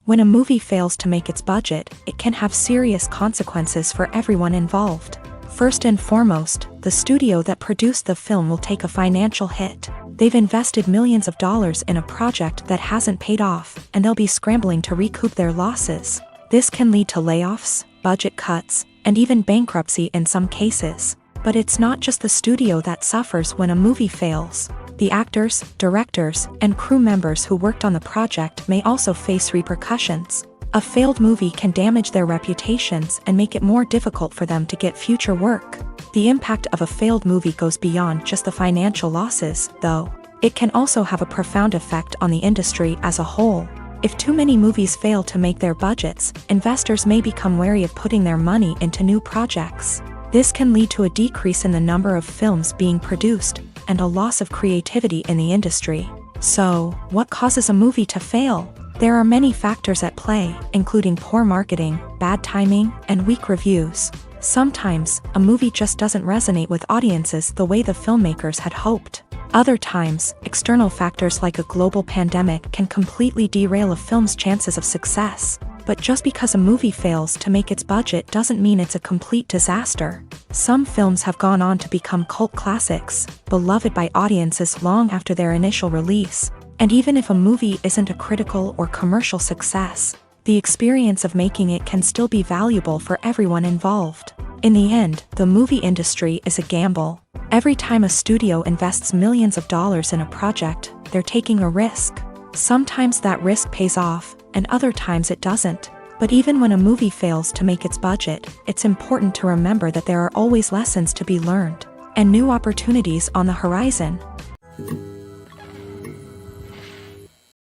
B: When a movie fails to make its budget, it can have serious consequences for everyone involved. First and foremost, the studio that produced the film will take a financial hit. They've invested millions of dollars in a project that hasn't paid off, and they'll be scrambling to recoup their losses. This can lead to layoffs, budget cuts, and even bankruptcy in some cases. But it's not just the studio that suffers when a movie fails. The actors, directors, and crew members who worked on the project may also face repercussions. A failed movie can damage their reputations and make it more difficult for them to get future work. The impact of a failed movie goes beyond just the financial losses, though. It can also have a profound effect on the industry as a whole. If too many movies fail to make their budgets, investors may become wary of putting their money into new projects. This can lead to a decrease in the number of films being produced, and a loss of creativity in the industry. So, what causes a movie to fail? There are many factors at play, including poor marketing, bad timing, and weak reviews. Sometimes, a movie just doesn't resonate with audiences the way the filmmakers had hoped. Other times, external factors like a global pandemic can completely derail a film's chances of success. But just because a movie fails to make its budget doesn't mean it's a complete disaster. Some films have gone on to become cult classics, beloved by audiences long after their initial release. And even if a movie isn't a critical or commercial success, the experience of making it can still be valuable for everyone involved. In the end, the movie industry is a gamble. Every time a studio invests millions of dollars in a project, they're taking a risk. Sometimes that risk pays off, and other times it doesn't. But even when a movie fails to make its budget, it's important to remember that there are always lessons to be learned, and new opportunities on the horizon.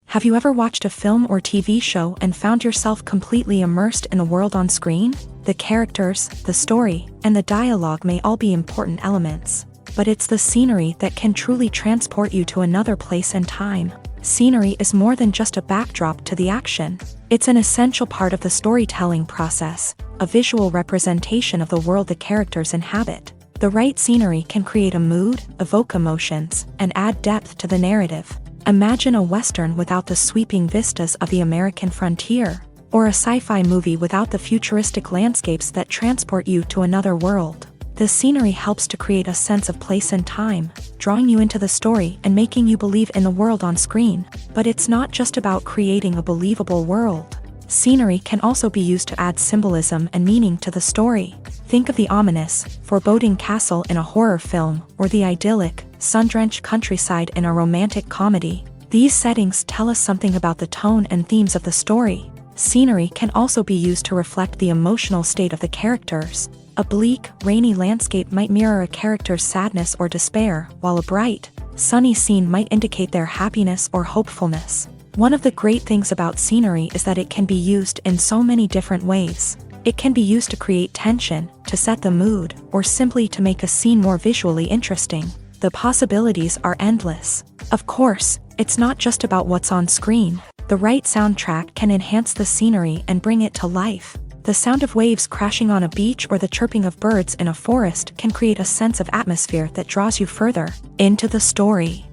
B: Have you ever watched a film or TV show and found yourself completely immersed in the world on screen? The characters, the story, and the dialogue may all be important elements, but it's the scenery that can truly transport you to another place and time. Scenery is more than just a backdrop to the action. It's an essential part of the storytelling process, a visual representation of the world the characters inhabit. The right scenery can create a mood, evoke emotions, and add depth to the narrative. Imagine a Western without the sweeping vistas of the American frontier, or a sci-fi movie without the futuristic landscapes that transport you to another world. The scenery helps to create a sense of place and time, drawing you into the story and making you believe in the world on screen. But it's not just about creating a believable world. Scenery can also be used to add symbolism and meaning to the story. Think of the ominous, foreboding castle in a horror film, or the idyllic, sun-drenched countryside in a romantic comedy. These settings tell us something about the tone and themes of the story. Scenery can also be used to reflect the emotional state of the characters. A bleak, rainy landscape might mirror a character's sadness or despair, while a bright, sunny scene might indicate their happiness or hopefulness. One of the great things about scenery is that it can be used in so many different ways. It can be used to create tension, to set the mood, or simply to make a scene more visually interesting. The possibilities are endless. Of course, it's not just about what's on screen. The right soundtrack can enhance the scenery and bring it to life. The sound of waves crashing on a beach or the chirping of birds in a forest can create a sense of atmosphere that draws you further into the story.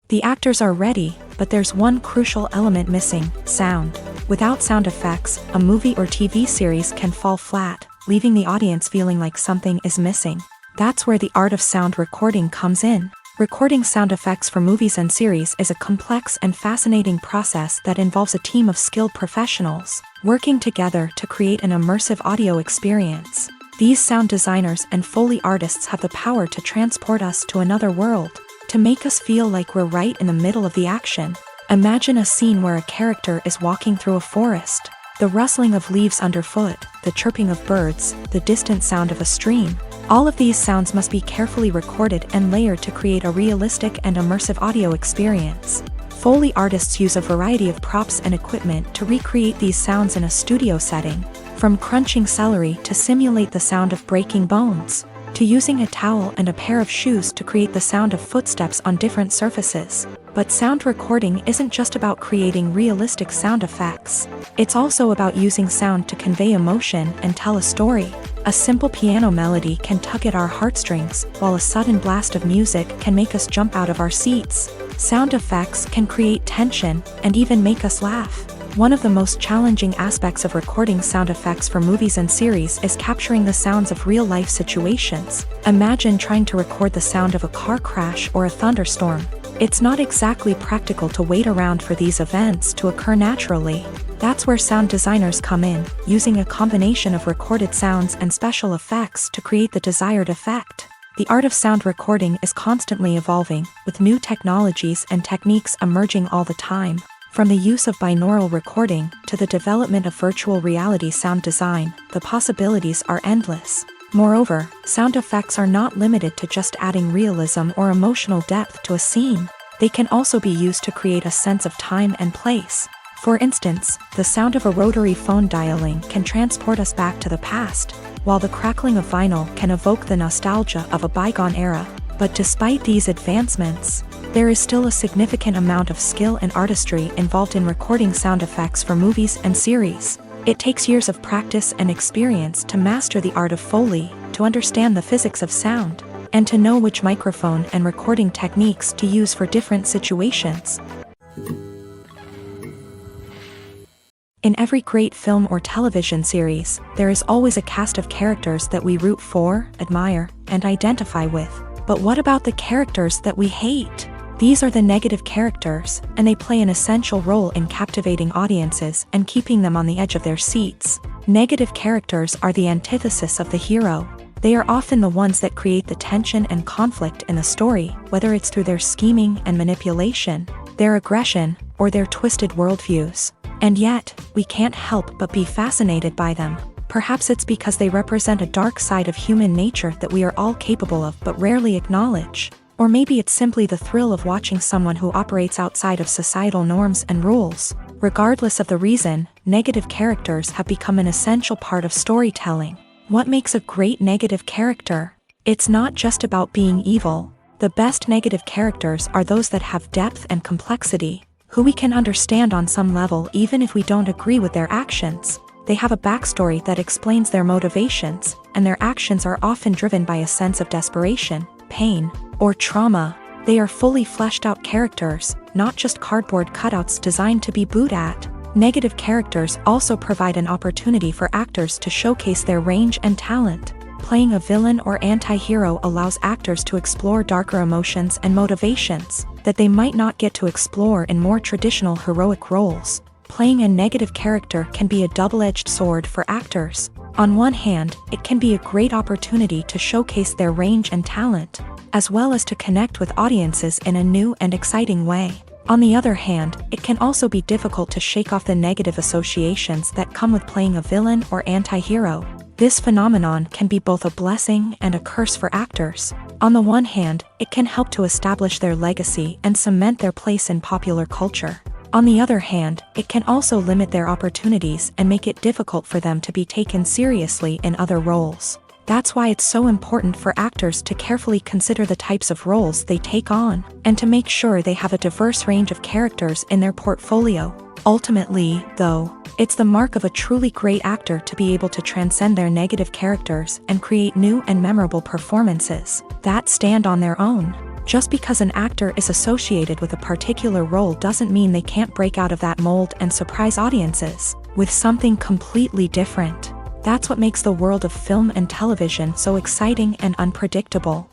B: The actors are ready, but there's one crucial element missing: sound. Without sound effects, a movie or TV series can fall flat, leaving the audience feeling like something is missing. That's where the art of sound recording comes in. Recording sound effects for movies and series is a complex and fascinating process that involves a team of skilled professionals working together to create an immersive audio experience. These sound designers and Foley artists have the power to transport us to another world, to make us feel like we're right in the middle of the action. Imagine a scene where a character is walking through a forest. The rustling of leaves underfoot, the chirping of birds, the distant sound of a stream. All of these sounds must be carefully recorded and layered to create a realistic and immersive audio experience. Foley artists use a variety of props and equipment to recreate these sounds in a studio setting, from crunching celery to simulate the sound of breaking bones, to using a towel and a pair of shoes to create the sound of footsteps on different surfaces. But sound recording isn't just about creating realistic sound effects. It's also about using sound to convey emotion and tell a story. A simple piano melody can tug at our heartstrings, while a sudden blast of music can make us jump out of our seats. Sound effects can create tension and even make us laugh. One of the most challenging aspects of recording sound effects for movies and series is capturing the sounds of real-life situations. Imagine trying to record the sound of a car crash or a thunderstorm. It's not exactly practical to wait around for these events to occur naturally. That's where sound designers come in, using a combination of recorded sounds and special effects to create the desired effect. The art of sound recording is constantly evolving, with new technologies and techniques emerging all the time. From the use of binaural recording to the development of virtual reality sound design, the possibilities are endless. Moreover, sound effects are not limited to just adding realism or emotional depth to a scene. They can also be used to create a sense of time and place. For instance, the sound of a rotary phone dialing can transport us back to the past, while the crackling of vinyl can evoke the nostalgia of a bygone era. But despite these advancements, there is still a significant amount of skill and artistry involved in recording sound effects for movies and series. It takes years of practice and experience to master the art of Foley, to understand the physics of sound, and to know which microphone and recording techniques to use for different situations. In every great film or television series, there is always a cast of characters that we root for, admire, and identify with. But what about the characters that we hate? These are the negative characters, and they play an essential role in captivating audiences and keeping them on the edge of their seats. Negative characters are the antithesis of the hero. They are often the ones that create the tension and conflict in the story, whether it's through their scheming and manipulation, their aggression, or their twisted worldviews. And yet, we can't help but be fascinated by them. Perhaps it's because they represent a dark side of human nature that we are all capable of but rarely acknowledge. Or maybe it's simply the thrill of watching someone who operates outside of societal norms and rules. Regardless of the reason, negative characters have become an essential part of storytelling. What makes a great negative character? It's not just about being evil. The best negative characters are those that have depth and complexity, who we can understand on some level even if we don't agree with their actions. They have a backstory that explains their motivations, and their actions are often driven by a sense of desperation, pain, or trauma. They are fully fleshed out characters, not just cardboard cutouts designed to be booed at. Negative characters also provide an opportunity for actors to showcase their range and talent. Playing a villain or anti-hero allows actors to explore darker emotions and motivations that they might not get to explore in more traditional heroic roles. Playing a negative character can be a double-edged sword for actors. On one hand, it can be a great opportunity to showcase their range and talent, as well as to connect with audiences in a new and exciting way. On the other hand, it can also be difficult to shake off the negative associations that come with playing a villain or anti-hero. This phenomenon can be both a blessing and a curse for actors. On the one hand, it can help to establish their legacy and cement their place in popular culture. On the other hand, it can also limit their opportunities and make it difficult for them to be taken seriously in other roles. That's why it's so important for actors to carefully consider the types of roles they take on, and to make sure they have a diverse range of characters in their portfolio. Ultimately, though, it's the mark of a truly great actor to be able to transcend their negative characters and create new and memorable performances that stand on their own. Just because an actor is associated with a particular role doesn't mean they can't break out of that mold and surprise audiences with something completely different. That's what makes the world of film and television so exciting and unpredictable.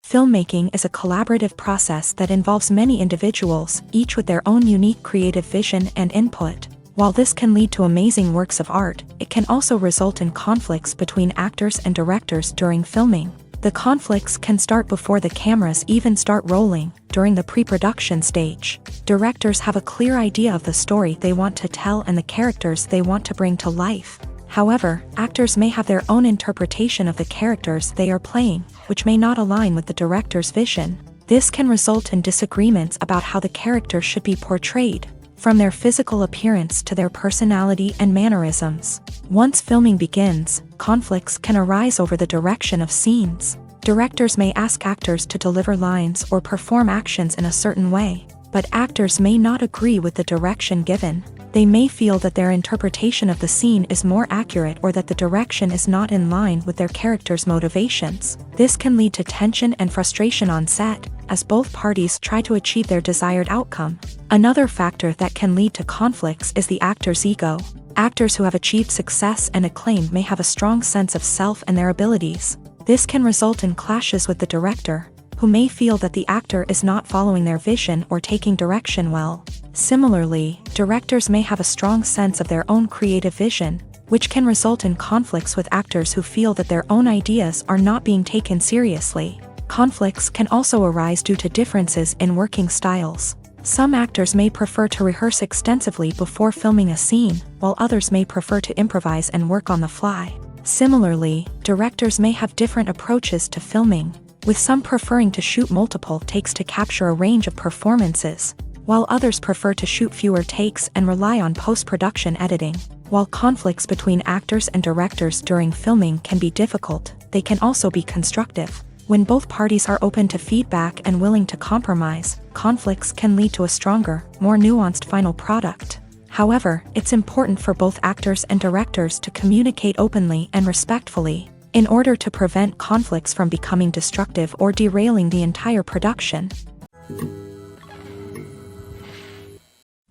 B: Filmmaking is a collaborative process that involves many individuals, each with their own unique creative vision and input. While this can lead to amazing works of art, it can also result in conflicts between actors and directors during filming. The conflicts can start before the cameras even start rolling, during the pre-production stage. Directors have a clear idea of the story they want to tell and the characters they want to bring to life. However, actors may have their own interpretation of the characters they are playing, which may not align with the director's vision. This can result in disagreements about how the character should be portrayed, from their physical appearance to their personality and mannerisms. Once filming begins, conflicts can arise over the direction of scenes. Directors may ask actors to deliver lines or perform actions in a certain way, but actors may not agree with the direction given. They may feel that their interpretation of the scene is more accurate or that the direction is not in line with their character's motivations. This can lead to tension and frustration on set, as both parties try to achieve their desired outcome. Another factor that can lead to conflicts is the actor's ego. Actors who have achieved success and acclaim may have a strong sense of self and their abilities. This can result in clashes with the director, who may feel that the actor is not following their vision or taking direction well. Similarly, directors may have a strong sense of their own creative vision, which can result in conflicts with actors who feel that their own ideas are not being taken seriously. Conflicts can also arise due to differences in working styles. Some actors may prefer to rehearse extensively before filming a scene, while others may prefer to improvise and work on the fly. Similarly, directors may have different approaches to filming, with some preferring to shoot multiple takes to capture a range of performances, while others prefer to shoot fewer takes and rely on post-production editing. While conflicts between actors and directors during filming can be difficult, they can also be constructive. When both parties are open to feedback and willing to compromise, conflicts can lead to a stronger, more nuanced final product. However, it's important for both actors and directors to communicate openly and respectfully, in order to prevent conflicts from becoming destructive or derailing the entire production.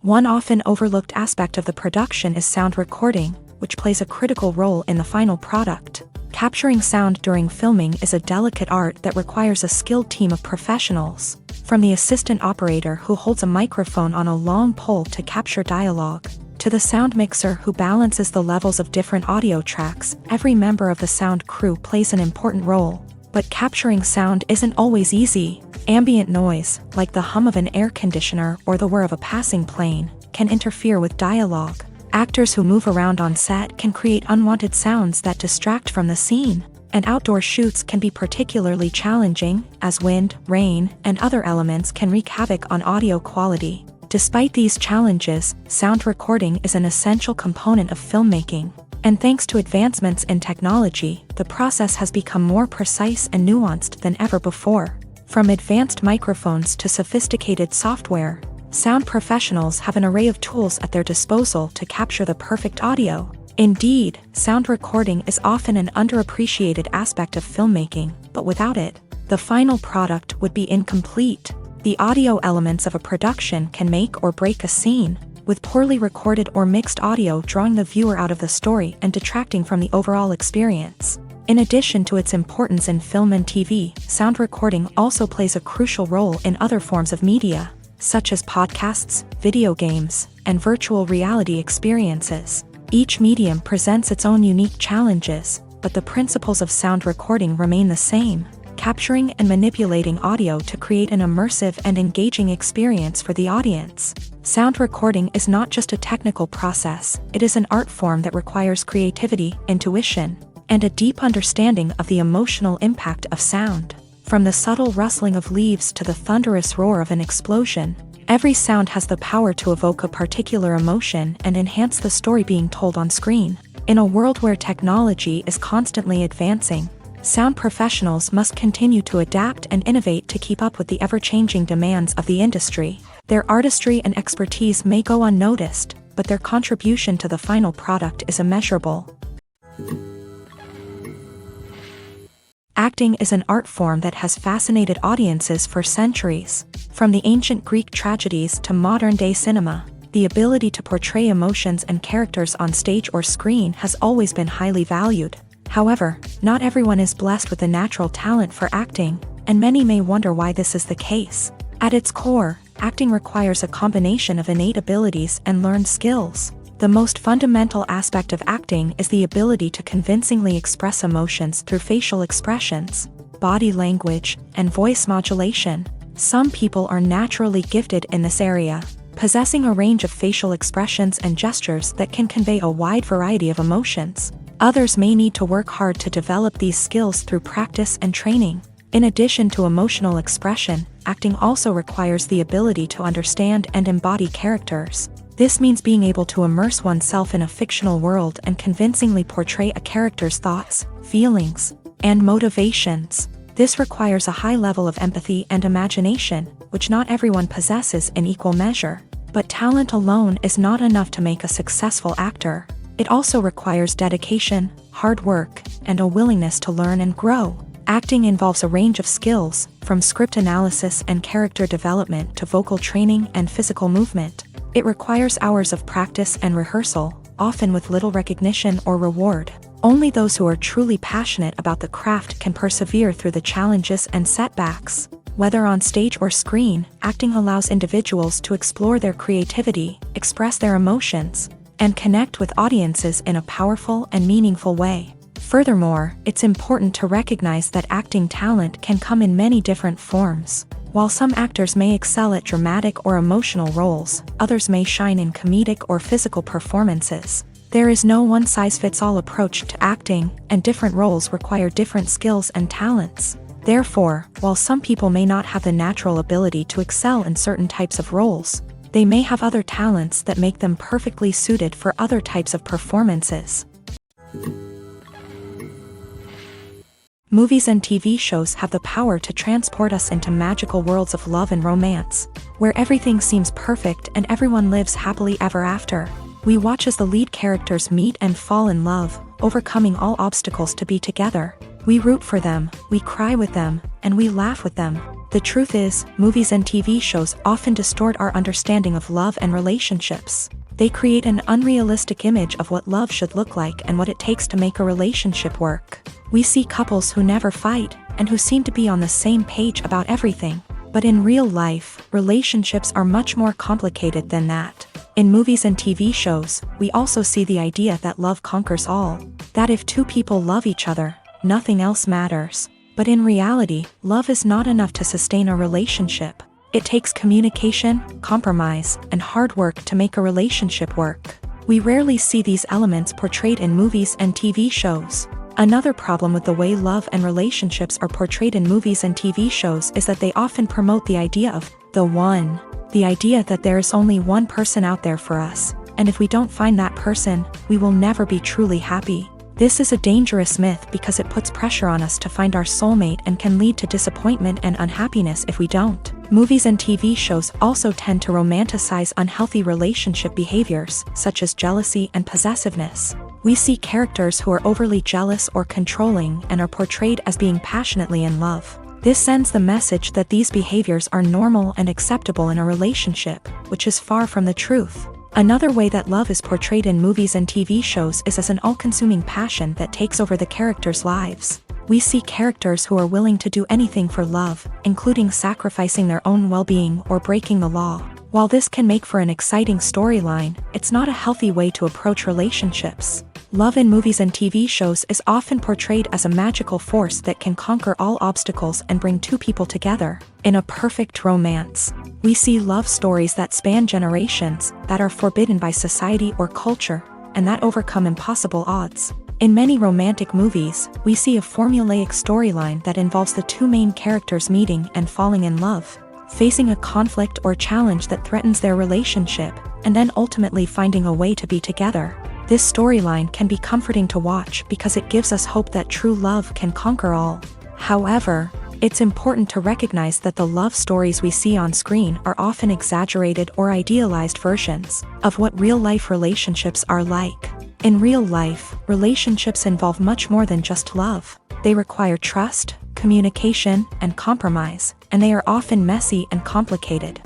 B: One often overlooked aspect of the production is sound recording, which plays a critical role in the final product. Capturing sound during filming is a delicate art that requires a skilled team of professionals. From the assistant operator who holds a microphone on a long pole to capture dialogue, to the sound mixer who balances the levels of different audio tracks, every member of the sound crew plays an important role. But capturing sound isn't always easy. Ambient noise, like the hum of an air conditioner or the whir of a passing plane, can interfere with dialogue. Actors who move around on set can create unwanted sounds that distract from the scene. And outdoor shoots can be particularly challenging, as wind, rain, and other elements can wreak havoc on audio quality. Despite these challenges, sound recording is an essential component of filmmaking. And thanks to advancements in technology, the process has become more precise and nuanced than ever before. From advanced microphones to sophisticated software, sound professionals have an array of tools at their disposal to capture the perfect audio. Indeed, sound recording is often an underappreciated aspect of filmmaking, but without it, the final product would be incomplete. The audio elements of a production can make or break a scene, with poorly recorded or mixed audio drawing the viewer out of the story and detracting from the overall experience. In addition to its importance in film and TV, sound recording also plays a crucial role in other forms of media, such as podcasts, video games, and virtual reality experiences. Each medium presents its own unique challenges, but the principles of sound recording remain the same: capturing and manipulating audio to create an immersive and engaging experience for the audience. Sound recording is not just a technical process, it is an art form that requires creativity, intuition, and a deep understanding of the emotional impact of sound. From the subtle rustling of leaves to the thunderous roar of an explosion, every sound has the power to evoke a particular emotion and enhance the story being told on screen. In a world where technology is constantly advancing, sound professionals must continue to adapt and innovate to keep up with the ever-changing demands of the industry. Their artistry and expertise may go unnoticed, but their contribution to the final product is immeasurable. Acting is an art form that has fascinated audiences for centuries. From the ancient Greek tragedies to modern-day cinema, the ability to portray emotions and characters on stage or screen has always been highly valued. However, not everyone is blessed with a natural talent for acting, and many may wonder why this is the case. At its core, acting requires a combination of innate abilities and learned skills. The most fundamental aspect of acting is the ability to convincingly express emotions through facial expressions, body language, and voice modulation. Some people are naturally gifted in this area, possessing a range of facial expressions and gestures that can convey a wide variety of emotions. Others may need to work hard to develop these skills through practice and training. In addition to emotional expression, acting also requires the ability to understand and embody characters. This means being able to immerse oneself in a fictional world and convincingly portray a character's thoughts, feelings, and motivations. This requires a high level of empathy and imagination, which not everyone possesses in equal measure. But talent alone is not enough to make a successful actor. It also requires dedication, hard work, and a willingness to learn and grow. Acting involves a range of skills, from script analysis and character development to vocal training and physical movement. It requires hours of practice and rehearsal, often with little recognition or reward. Only those who are truly passionate about the craft can persevere through the challenges and setbacks. Whether on stage or screen, acting allows individuals to explore their creativity, express their emotions, and connect with audiences in a powerful and meaningful way. Furthermore, it's important to recognize that acting talent can come in many different forms. While some actors may excel at dramatic or emotional roles, others may shine in comedic or physical performances. There is no one-size-fits-all approach to acting, and different roles require different skills and talents. Therefore, while some people may not have the natural ability to excel in certain types of roles, they may have other talents that make them perfectly suited for other types of performances. Movies and TV shows have the power to transport us into magical worlds of love and romance, where everything seems perfect and everyone lives happily ever after. We watch as the lead characters meet and fall in love, overcoming all obstacles to be together. We root for them, we cry with them, and we laugh with them. The truth is, movies and TV shows often distort our understanding of love and relationships. They create an unrealistic image of what love should look like and what it takes to make a relationship work. We see couples who never fight, and who seem to be on the same page about everything. But in real life, relationships are much more complicated than that. In movies and TV shows, we also see the idea that love conquers all. That if two people love each other, nothing else matters. But in reality, love is not enough to sustain a relationship. It takes communication, compromise, and hard work to make a relationship work. We rarely see these elements portrayed in movies and TV shows. Another problem with the way love and relationships are portrayed in movies and TV shows is that they often promote the idea of the one. The idea that there is only one person out there for us, and if we don't find that person, we will never be truly happy. This is a dangerous myth because it puts pressure on us to find our soulmate and can lead to disappointment and unhappiness if we don't. Movies and TV shows also tend to romanticize unhealthy relationship behaviors, such as jealousy and possessiveness. We see characters who are overly jealous or controlling and are portrayed as being passionately in love. This sends the message that these behaviors are normal and acceptable in a relationship, which is far from the truth. Another way that love is portrayed in movies and TV shows is as an all-consuming passion that takes over the characters' lives. We see characters who are willing to do anything for love, including sacrificing their own well-being or breaking the law. While this can make for an exciting storyline, it's not a healthy way to approach relationships. Love in movies and TV shows is often portrayed as a magical force that can conquer all obstacles and bring two people together. In a perfect romance, we see love stories that span generations, that are forbidden by society or culture, and that overcome impossible odds. In many romantic movies, we see a formulaic storyline that involves the two main characters meeting and falling in love, facing a conflict or challenge that threatens their relationship, and then ultimately finding a way to be together. This storyline can be comforting to watch because it gives us hope that true love can conquer all. However, it's important to recognize that the love stories we see on screen are often exaggerated or idealized versions of what real-life relationships are like. In real life, relationships involve much more than just love. They require trust, communication, and compromise, and they are often messy and complicated.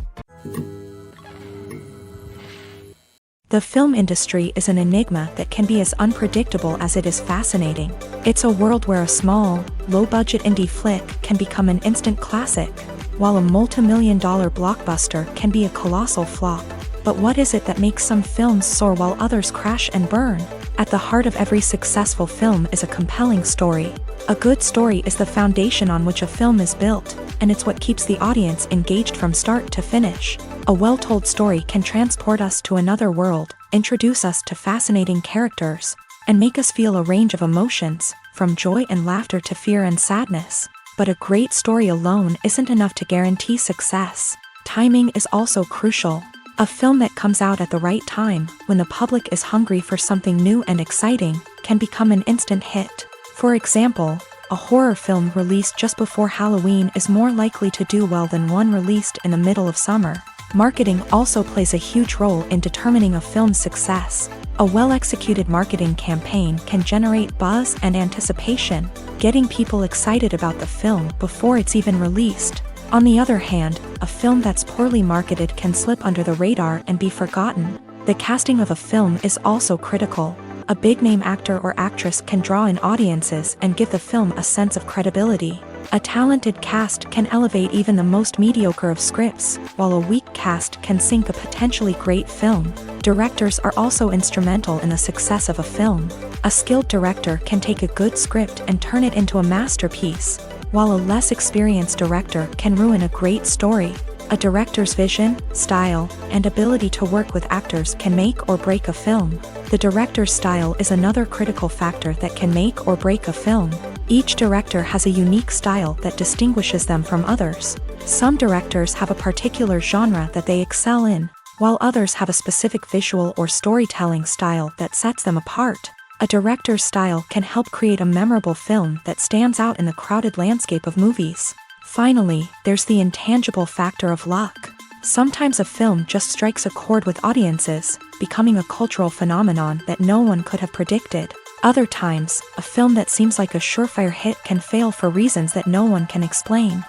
B: The film industry is an enigma that can be as unpredictable as it is fascinating. It's a world where a small, low-budget indie flick can become an instant classic, while a multi-million-dollar blockbuster can be a colossal flop. But what is it that makes some films soar while others crash and burn? At the heart of every successful film is a compelling story. A good story is the foundation on which a film is built, and it's what keeps the audience engaged from start to finish. A well-told story can transport us to another world, introduce us to fascinating characters, and make us feel a range of emotions, from joy and laughter to fear and sadness. But a great story alone isn't enough to guarantee success. Timing is also crucial. A film that comes out at the right time, when the public is hungry for something new and exciting, can become an instant hit. For example, a horror film released just before Halloween is more likely to do well than one released in the middle of summer. Marketing also plays a huge role in determining a film's success. A well-executed marketing campaign can generate buzz and anticipation, getting people excited about the film before it's even released. On the other hand, a film that's poorly marketed can slip under the radar and be forgotten. The casting of a film is also critical. A big-name actor or actress can draw in audiences and give the film a sense of credibility. A talented cast can elevate even the most mediocre of scripts, while a weak cast can sink a potentially great film. Directors are also instrumental in the success of a film. A skilled director can take a good script and turn it into a masterpiece, while a less experienced director can ruin a great story. A director's vision, style, and ability to work with actors can make or break a film. The director's style is another critical factor that can make or break a film. Each director has a unique style that distinguishes them from others. Some directors have a particular genre that they excel in, while others have a specific visual or storytelling style that sets them apart. A director's style can help create a memorable film that stands out in the crowded landscape of movies. Finally, there's the intangible factor of luck. Sometimes a film just strikes a chord with audiences, becoming a cultural phenomenon that no one could have predicted. Other times, a film that seems like a surefire hit can fail for reasons that no one can explain.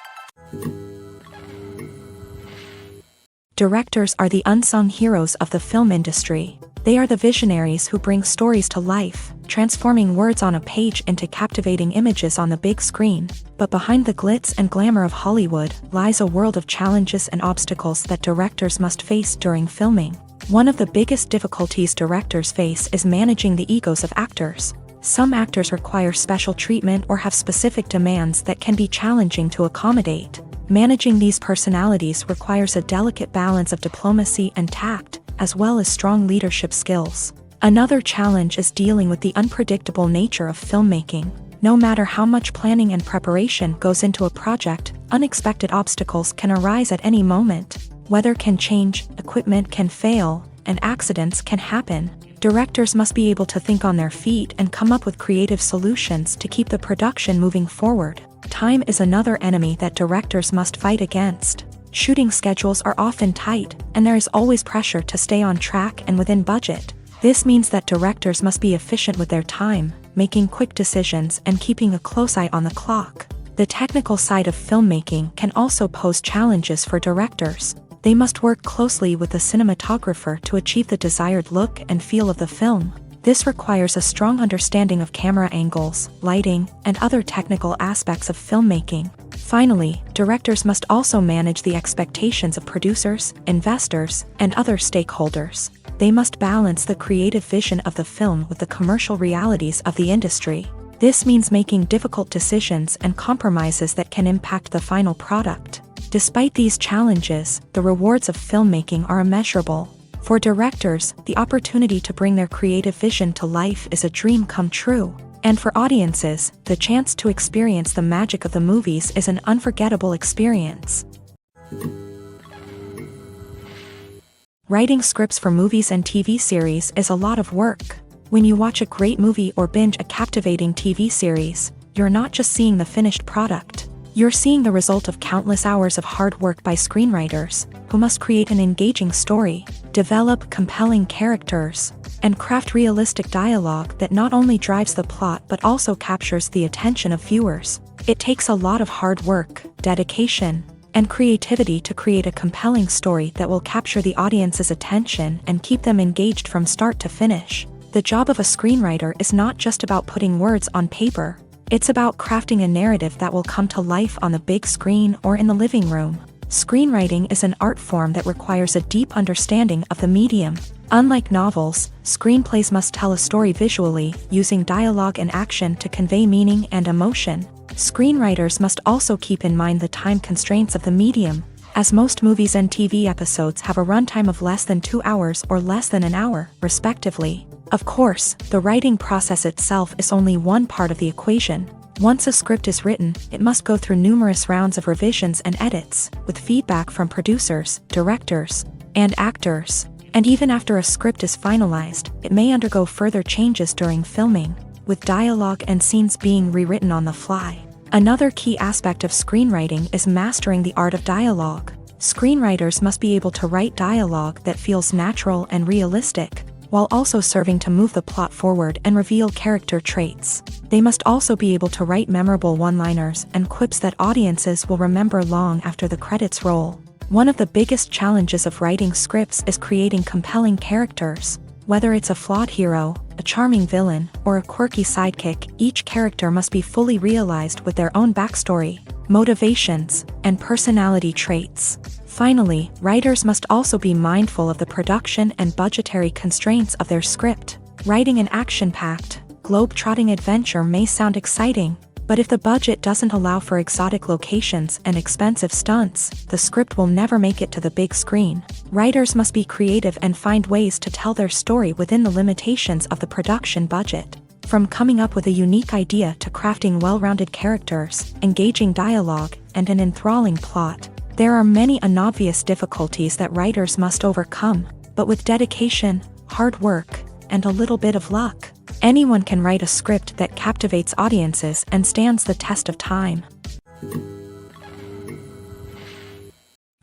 B: Directors are the unsung heroes of the film industry. They are the visionaries who bring stories to life, transforming words on a page into captivating images on the big screen. But behind the glitz and glamour of Hollywood lies a world of challenges and obstacles that directors must face during filming. One of the biggest difficulties directors face is managing the egos of actors. Some actors require special treatment or have specific demands that can be challenging to accommodate. Managing these personalities requires a delicate balance of diplomacy and tact, as well as strong leadership skills. Another challenge is dealing with the unpredictable nature of filmmaking. No matter how much planning and preparation goes into a project, unexpected obstacles can arise at any moment. Weather can change, equipment can fail, and accidents can happen. Directors must be able to think on their feet and come up with creative solutions to keep the production moving forward. Time is another enemy that directors must fight against. Shooting schedules are often tight, and there is always pressure to stay on track and within budget. This means that directors must be efficient with their time, making quick decisions and keeping a close eye on the clock. The technical side of filmmaking can also pose challenges for directors. They must work closely with the cinematographer to achieve the desired look and feel of the film. This requires a strong understanding of camera angles, lighting, and other technical aspects of filmmaking. Finally, directors must also manage the expectations of producers, investors, and other stakeholders. They must balance the creative vision of the film with the commercial realities of the industry. This means making difficult decisions and compromises that can impact the final product. Despite these challenges, the rewards of filmmaking are immeasurable. For directors, the opportunity to bring their creative vision to life is a dream come true. And for audiences, the chance to experience the magic of the movies is an unforgettable experience. Writing scripts for movies and TV series is a lot of work. When you watch a great movie or binge a captivating TV series, you're not just seeing the finished product. You're seeing the result of countless hours of hard work by screenwriters, who must create an engaging story, develop compelling characters, and craft realistic dialogue that not only drives the plot but also captures the attention of viewers. It takes a lot of hard work, dedication, and creativity to create a compelling story that will capture the audience's attention and keep them engaged from start to finish. The job of a screenwriter is not just about putting words on paper. It's about crafting a narrative that will come to life on the big screen or in the living room. Screenwriting is an art form that requires a deep understanding of the medium. Unlike novels, screenplays must tell a story visually, using dialogue and action to convey meaning and emotion. Screenwriters must also keep in mind the time constraints of the medium, as most movies and TV episodes have a runtime of less than 2 hours or less than an hour, respectively. Of course, the writing process itself is only one part of the equation. Once a script is written, it must go through numerous rounds of revisions and edits, with feedback from producers, directors, and actors. And even after a script is finalized, it may undergo further changes during filming, with dialogue and scenes being rewritten on the fly. Another key aspect of screenwriting is mastering the art of dialogue. Screenwriters must be able to write dialogue that feels natural and realistic, while also serving to move the plot forward and reveal character traits. They must also be able to write memorable one-liners and quips that audiences will remember long after the credits roll. One of the biggest challenges of writing scripts is creating compelling characters. Whether it's a flawed hero, a charming villain, or a quirky sidekick, each character must be fully realized with their own backstory, motivations, and personality traits. Finally, writers must also be mindful of the production and budgetary constraints of their script. Writing an action-packed, globe-trotting adventure may sound exciting, but if the budget doesn't allow for exotic locations and expensive stunts, the script will never make it to the big screen. Writers must be creative and find ways to tell their story within the limitations of the production budget. From coming up with a unique idea to crafting well-rounded characters, engaging dialogue, and an enthralling plot, there are many unobvious difficulties that writers must overcome, but with dedication, hard work, and a little bit of luck, anyone can write a script that captivates audiences and stands the test of time.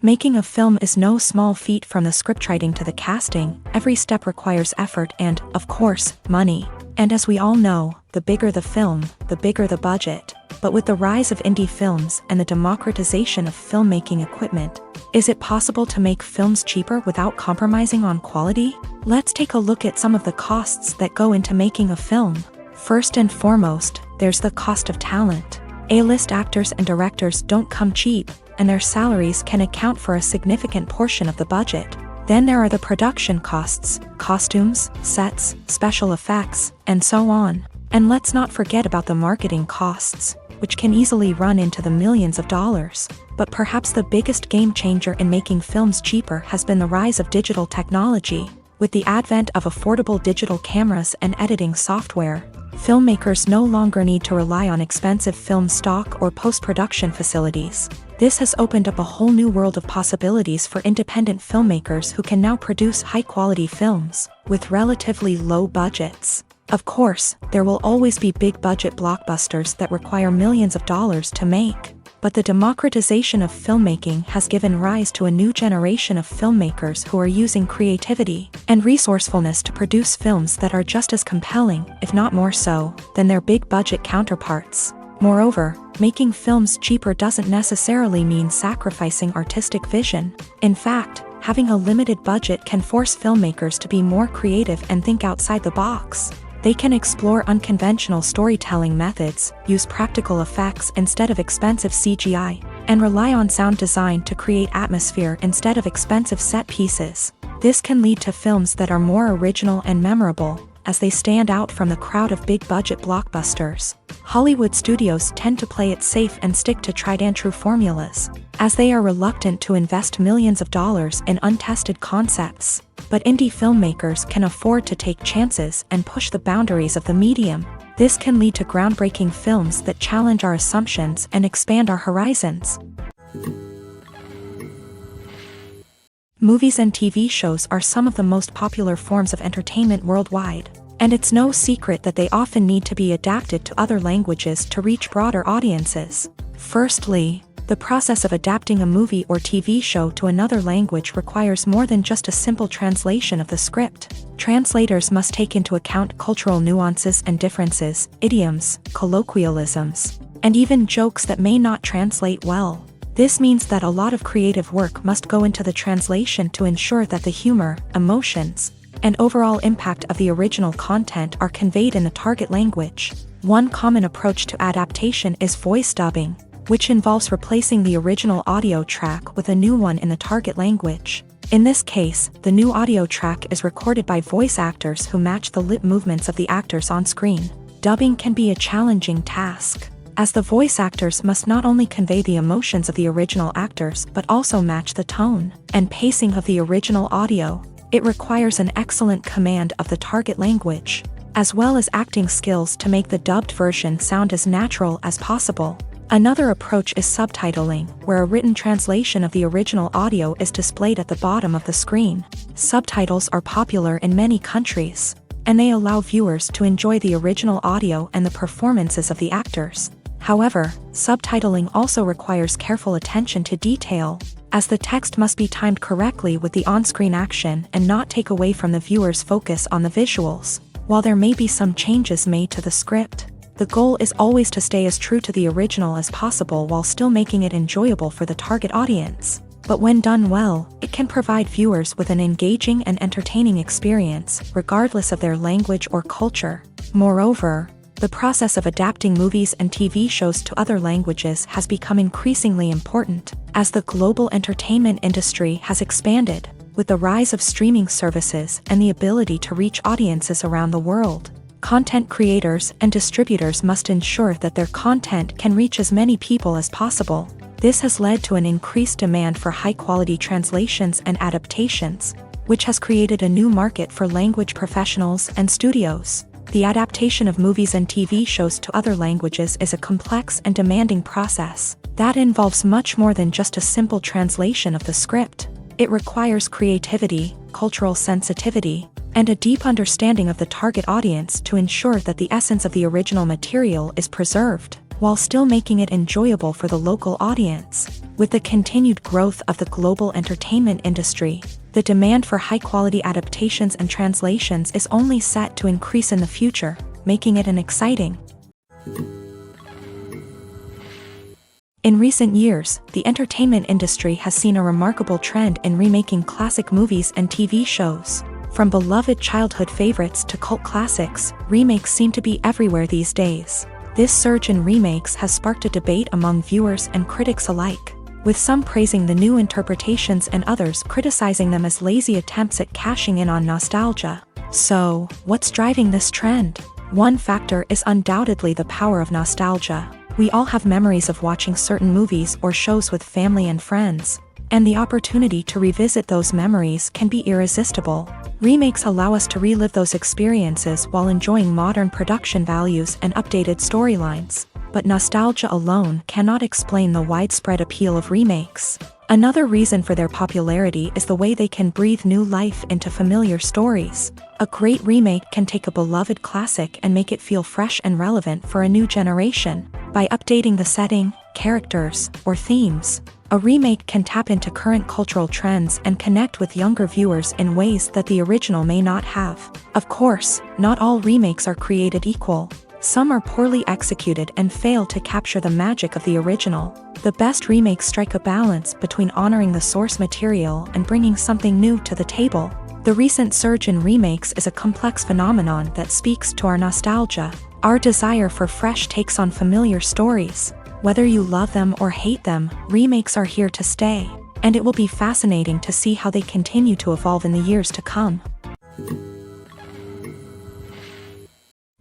B: Making a film is no small feat. From the scriptwriting to the casting, every step requires effort and, of course, money. And as we all know, the bigger the film, the bigger the budget. But with the rise of indie films and the democratization of filmmaking equipment, Is it possible to make films cheaper without compromising on quality? Let's take a look at some of the costs that go into making a film. First and foremost, there's the cost of talent. A-list actors and directors don't come cheap, and their salaries can account for a significant portion of the budget. Then there are the production costs, costumes, sets, special effects, and so on. And let's not forget about the marketing costs, which can easily run into the millions of dollars. But perhaps the biggest game changer in making films cheaper has been the rise of digital technology. With the advent of affordable digital cameras and editing software, filmmakers no longer need to rely on expensive film stock or post-production facilities. This has opened up a whole new world of possibilities for independent filmmakers who can now produce high-quality films with relatively low budgets. Of course, there will always be big-budget blockbusters that require millions of dollars to make. But the democratization of filmmaking has given rise to a new generation of filmmakers who are using creativity and resourcefulness to produce films that are just as compelling, if not more so, than their big-budget counterparts. Moreover, making films cheaper doesn't necessarily mean sacrificing artistic vision. In fact, having a limited budget can force filmmakers to be more creative and think outside the box. They can explore unconventional storytelling methods, use practical effects instead of expensive CGI, and rely on sound design to create atmosphere instead of expensive set pieces. This can lead to films that are more original and memorable, as they stand out from the crowd of big-budget blockbusters. Hollywood studios tend to play it safe and stick to tried-and-true formulas, as they are reluctant to invest millions of dollars in untested concepts. But indie filmmakers can afford to take chances and push the boundaries of the medium. This can lead to groundbreaking films that challenge our assumptions and expand our horizons. Movies and TV shows are some of the most popular forms of entertainment worldwide, and it's no secret that they often need to be adapted to other languages to reach broader audiences. Firstly, the process of adapting a movie or TV show to another language requires more than just a simple translation of the script. Translators must take into account cultural nuances and differences, idioms, colloquialisms, and even jokes that may not translate well. This means that a lot of creative work must go into the translation to ensure that the humor, emotions, and overall impact of the original content are conveyed in the target language. One common approach to adaptation is voice dubbing, which involves replacing the original audio track with a new one in the target language. In this case, the new audio track is recorded by voice actors who match the lip movements of the actors on screen. Dubbing can be a challenging task, as the voice actors must not only convey the emotions of the original actors but also match the tone and pacing of the original audio. It requires an excellent command of the target language, as well as acting skills to make the dubbed version sound as natural as possible. Another approach is subtitling, where a written translation of the original audio is displayed at the bottom of the screen. Subtitles are popular in many countries, and they allow viewers to enjoy the original audio and the performances of the actors. However, subtitling also requires careful attention to detail, as the text must be timed correctly with the on-screen action and not take away from the viewer's focus on the visuals. While there may be some changes made to the script, the goal is always to stay as true to the original as possible while still making it enjoyable for the target audience. But when done well, it can provide viewers with an engaging and entertaining experience, regardless of their language or culture. Moreover, the process of adapting movies and TV shows to other languages has become increasingly important, as the global entertainment industry has expanded, with the rise of streaming services and the ability to reach audiences around the world. Content creators and distributors must ensure that their content can reach as many people as possible. This has led to an increased demand for high-quality translations and adaptations, which has created a new market for language professionals and studios. The adaptation of movies and TV shows to other languages is a complex and demanding process that involves much more than just a simple translation of the script. It requires creativity, cultural sensitivity, and a deep understanding of the target audience to ensure that the essence of the original material is preserved, while still making it enjoyable for the local audience. With the continued growth of the global entertainment industry, the demand for high-quality adaptations and translations is only set to increase in the future, making it an exciting In recent years, the entertainment industry has seen a remarkable trend in remaking classic movies and TV shows. From beloved childhood favorites to cult classics, remakes seem to be everywhere these days. This surge in remakes has sparked a debate among viewers and critics alike, with some praising the new interpretations and others criticizing them as lazy attempts at cashing in on nostalgia. So, what's driving this trend? One factor is undoubtedly the power of nostalgia. We all have memories of watching certain movies or shows with family and friends, and the opportunity to revisit those memories can be irresistible. Remakes allow us to relive those experiences while enjoying modern production values and updated storylines. But nostalgia alone cannot explain the widespread appeal of remakes. Another reason for their popularity is the way they can breathe new life into familiar stories. A great remake can take a beloved classic and make it feel fresh and relevant for a new generation. By updating the setting, characters, or themes, a remake can tap into current cultural trends and connect with younger viewers in ways that the original may not have. Of course, not all remakes are created equal. Some are poorly executed and fail to capture the magic of the original. The best remakes strike a balance between honoring the source material and bringing something new to the table. The recent surge in remakes is a complex phenomenon that speaks to our nostalgia, our desire for fresh takes on familiar stories. Whether you love them or hate them, remakes are here to stay, and it will be fascinating to see how they continue to evolve in the years to come.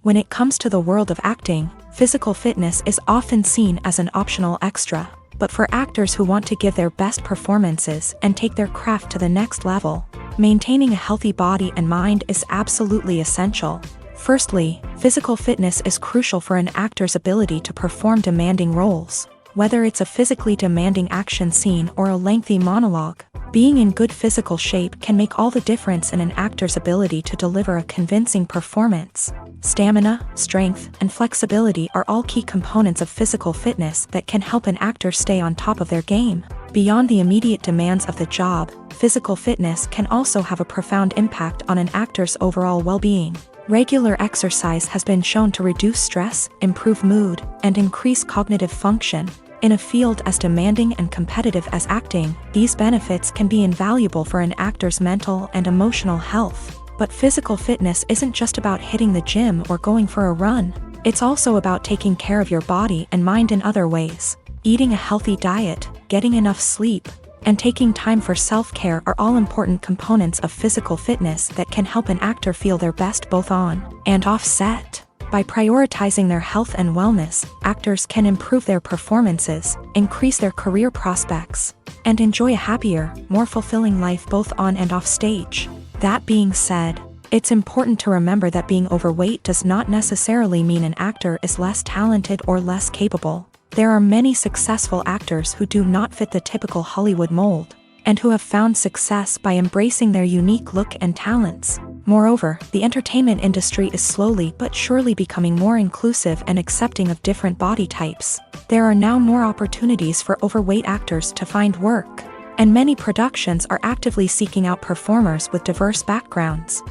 B: When it comes to the world of acting, physical fitness is often seen as an optional extra. But for actors who want to give their best performances and take their craft to the next level, maintaining a healthy body and mind is absolutely essential. Firstly, physical fitness is crucial for an actor's ability to perform demanding roles. Whether it's a physically demanding action scene or a lengthy monologue, being in good physical shape can make all the difference in an actor's ability to deliver a convincing performance. Stamina, strength, and flexibility are all key components of physical fitness that can help an actor stay on top of their game. Beyond the immediate demands of the job, physical fitness can also have a profound impact on an actor's overall well-being. Regular exercise has been shown to reduce stress, improve mood, and increase cognitive function. In a field as demanding and competitive as acting, these benefits can be invaluable for an actor's mental and emotional health. But physical fitness isn't just about hitting the gym or going for a run. It's also about taking care of your body and mind in other ways. Eating a healthy diet, getting enough sleep, and taking time for self-care are all important components of physical fitness that can help an actor feel their best both on and off set. By prioritizing their health and wellness, actors can improve their performances, increase their career prospects, and enjoy a happier, more fulfilling life both on and off stage. That being said, it's important to remember that being overweight does not necessarily mean an actor is less talented or less capable. There are many successful actors who do not fit the typical Hollywood mold, and who have found success by embracing their unique look and talents. Moreover, the entertainment industry is slowly but surely becoming more inclusive and accepting of different body types. There are now more opportunities for overweight actors to find work, and many productions are actively seeking out performers with diverse backgrounds.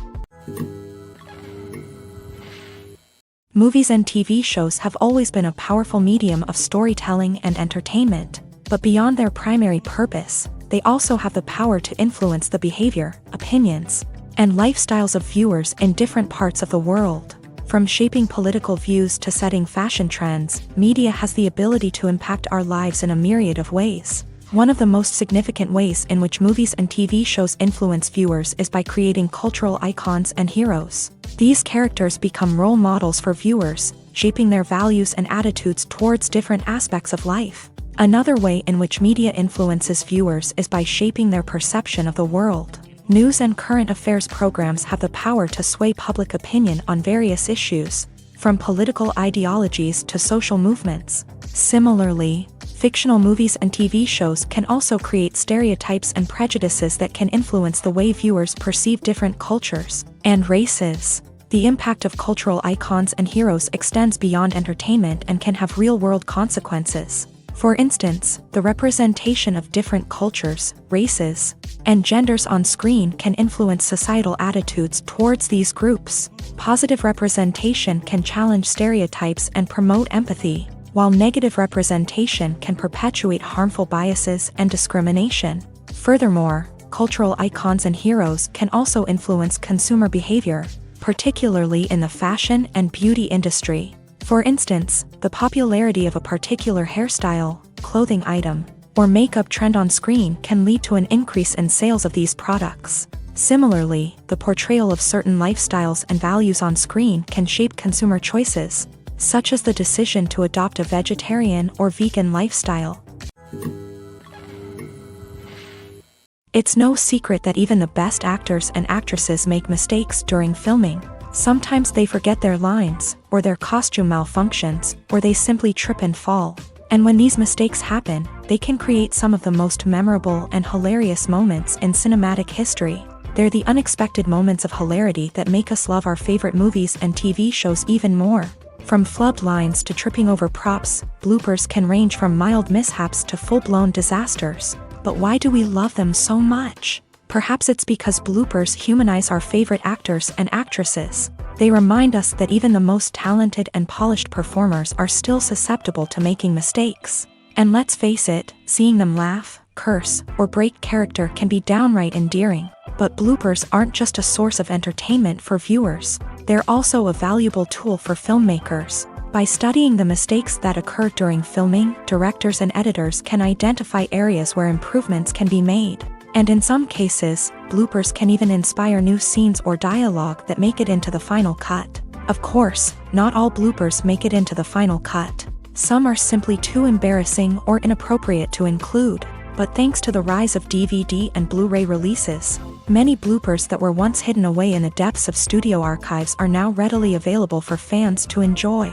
B: Movies and TV shows have always been a powerful medium of storytelling and entertainment, but beyond their primary purpose, they also have the power to influence the behavior, opinions, and lifestyles of viewers in different parts of the world. From shaping political views to setting fashion trends, media has the ability to impact our lives in a myriad of ways. One of the most significant ways in which movies and TV shows influence viewers is by creating cultural icons and heroes. These characters become role models for viewers, shaping their values and attitudes towards different aspects of life. Another way in which media influences viewers is by shaping their perception of the world. News and current affairs programs have the power to sway public opinion on various issues, from political ideologies to social movements. Similarly, fictional movies and TV shows can also create stereotypes and prejudices that can influence the way viewers perceive different cultures and races. The impact of cultural icons and heroes extends beyond entertainment and can have real-world consequences. For instance, the representation of different cultures, races, and genders on screen can influence societal attitudes towards these groups. Positive representation can challenge stereotypes and promote empathy, while negative representation can perpetuate harmful biases and discrimination. Furthermore, cultural icons and heroes can also influence consumer behavior, particularly in the fashion and beauty industry. For instance, the popularity of a particular hairstyle, clothing item, or makeup trend on screen can lead to an increase in sales of these products. Similarly, the portrayal of certain lifestyles and values on screen can shape consumer choices, such as the decision to adopt a vegetarian or vegan lifestyle. It's no secret that even the best actors and actresses make mistakes during filming. Sometimes they forget their lines, or their costume malfunctions, or they simply trip and fall. And when these mistakes happen, they can create some of the most memorable and hilarious moments in cinematic history. They're the unexpected moments of hilarity that make us love our favorite movies and TV shows even more. From flubbed lines to tripping over props, bloopers can range from mild mishaps to full-blown disasters. But why do we love them so much? Perhaps it's because bloopers humanize our favorite actors and actresses. They remind us that even the most talented and polished performers are still susceptible to making mistakes. And let's face it, seeing them laugh, curse, or break character can be downright endearing. But bloopers aren't just a source of entertainment for viewers. They're also a valuable tool for filmmakers. By studying the mistakes that occur during filming, directors and editors can identify areas where improvements can be made. And in some cases, bloopers can even inspire new scenes or dialogue that make it into the final cut. Of course, not all bloopers make it into the final cut. Some are simply too embarrassing or inappropriate to include. But thanks to the rise of DVD and Blu-ray releases, many bloopers that were once hidden away in the depths of studio archives are now readily available for fans to enjoy.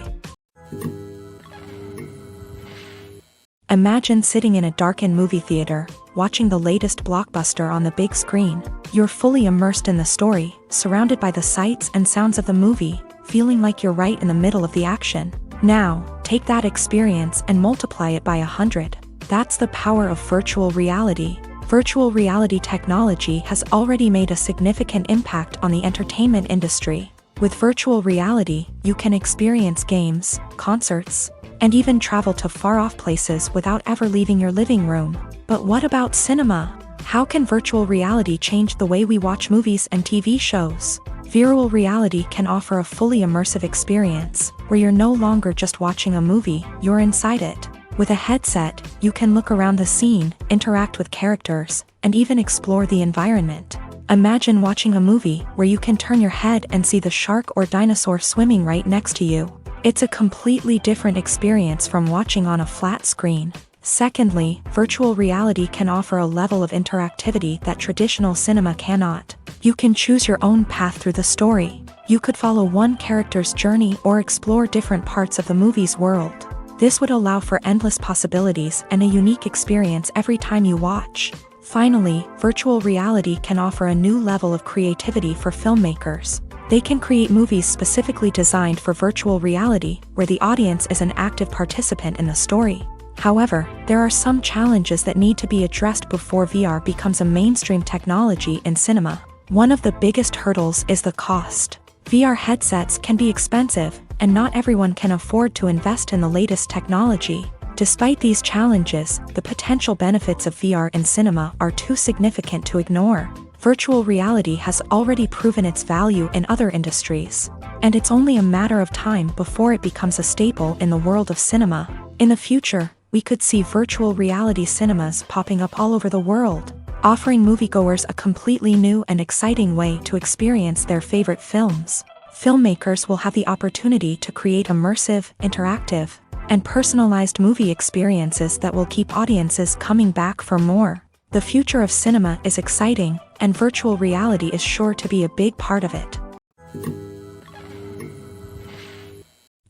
B: Imagine sitting in a darkened movie theater, watching the latest blockbuster on the big screen. You're fully immersed in the story, surrounded by the sights and sounds of the movie, feeling like you're right in the middle of the action. Now, take that experience and multiply it by 100. That's the power of virtual reality. Virtual reality technology has already made a significant impact on the entertainment industry. With virtual reality, you can experience games, concerts, and even travel to far-off places without ever leaving your living room. But what about cinema? How can virtual reality change the way we watch movies and TV shows? Virtual reality can offer a fully immersive experience, where you're no longer just watching a movie, you're inside it. With a headset, you can look around the scene, interact with characters, and even explore the environment. Imagine watching a movie where you can turn your head and see the shark or dinosaur swimming right next to you. It's a completely different experience from watching on a flat screen. Secondly, virtual reality can offer a level of interactivity that traditional cinema cannot. You can choose your own path through the story. You could follow one character's journey or explore different parts of the movie's world. This would allow for endless possibilities and a unique experience every time you watch. Finally, virtual reality can offer a new level of creativity for filmmakers. They can create movies specifically designed for virtual reality, where the audience is an active participant in the story. However, there are some challenges that need to be addressed before VR becomes a mainstream technology in cinema. One of the biggest hurdles is the cost. VR headsets can be expensive, and not everyone can afford to invest in the latest technology. Despite these challenges, the potential benefits of VR in cinema are too significant to ignore. Virtual reality has already proven its value in other industries, and it's only a matter of time before it becomes a staple in the world of cinema. In the future, we could see virtual reality cinemas popping up all over the world, offering moviegoers a completely new and exciting way to experience their favorite films. Filmmakers will have the opportunity to create immersive, interactive, and personalized movie experiences that will keep audiences coming back for more. The future of cinema is exciting, and virtual reality is sure to be a big part of it.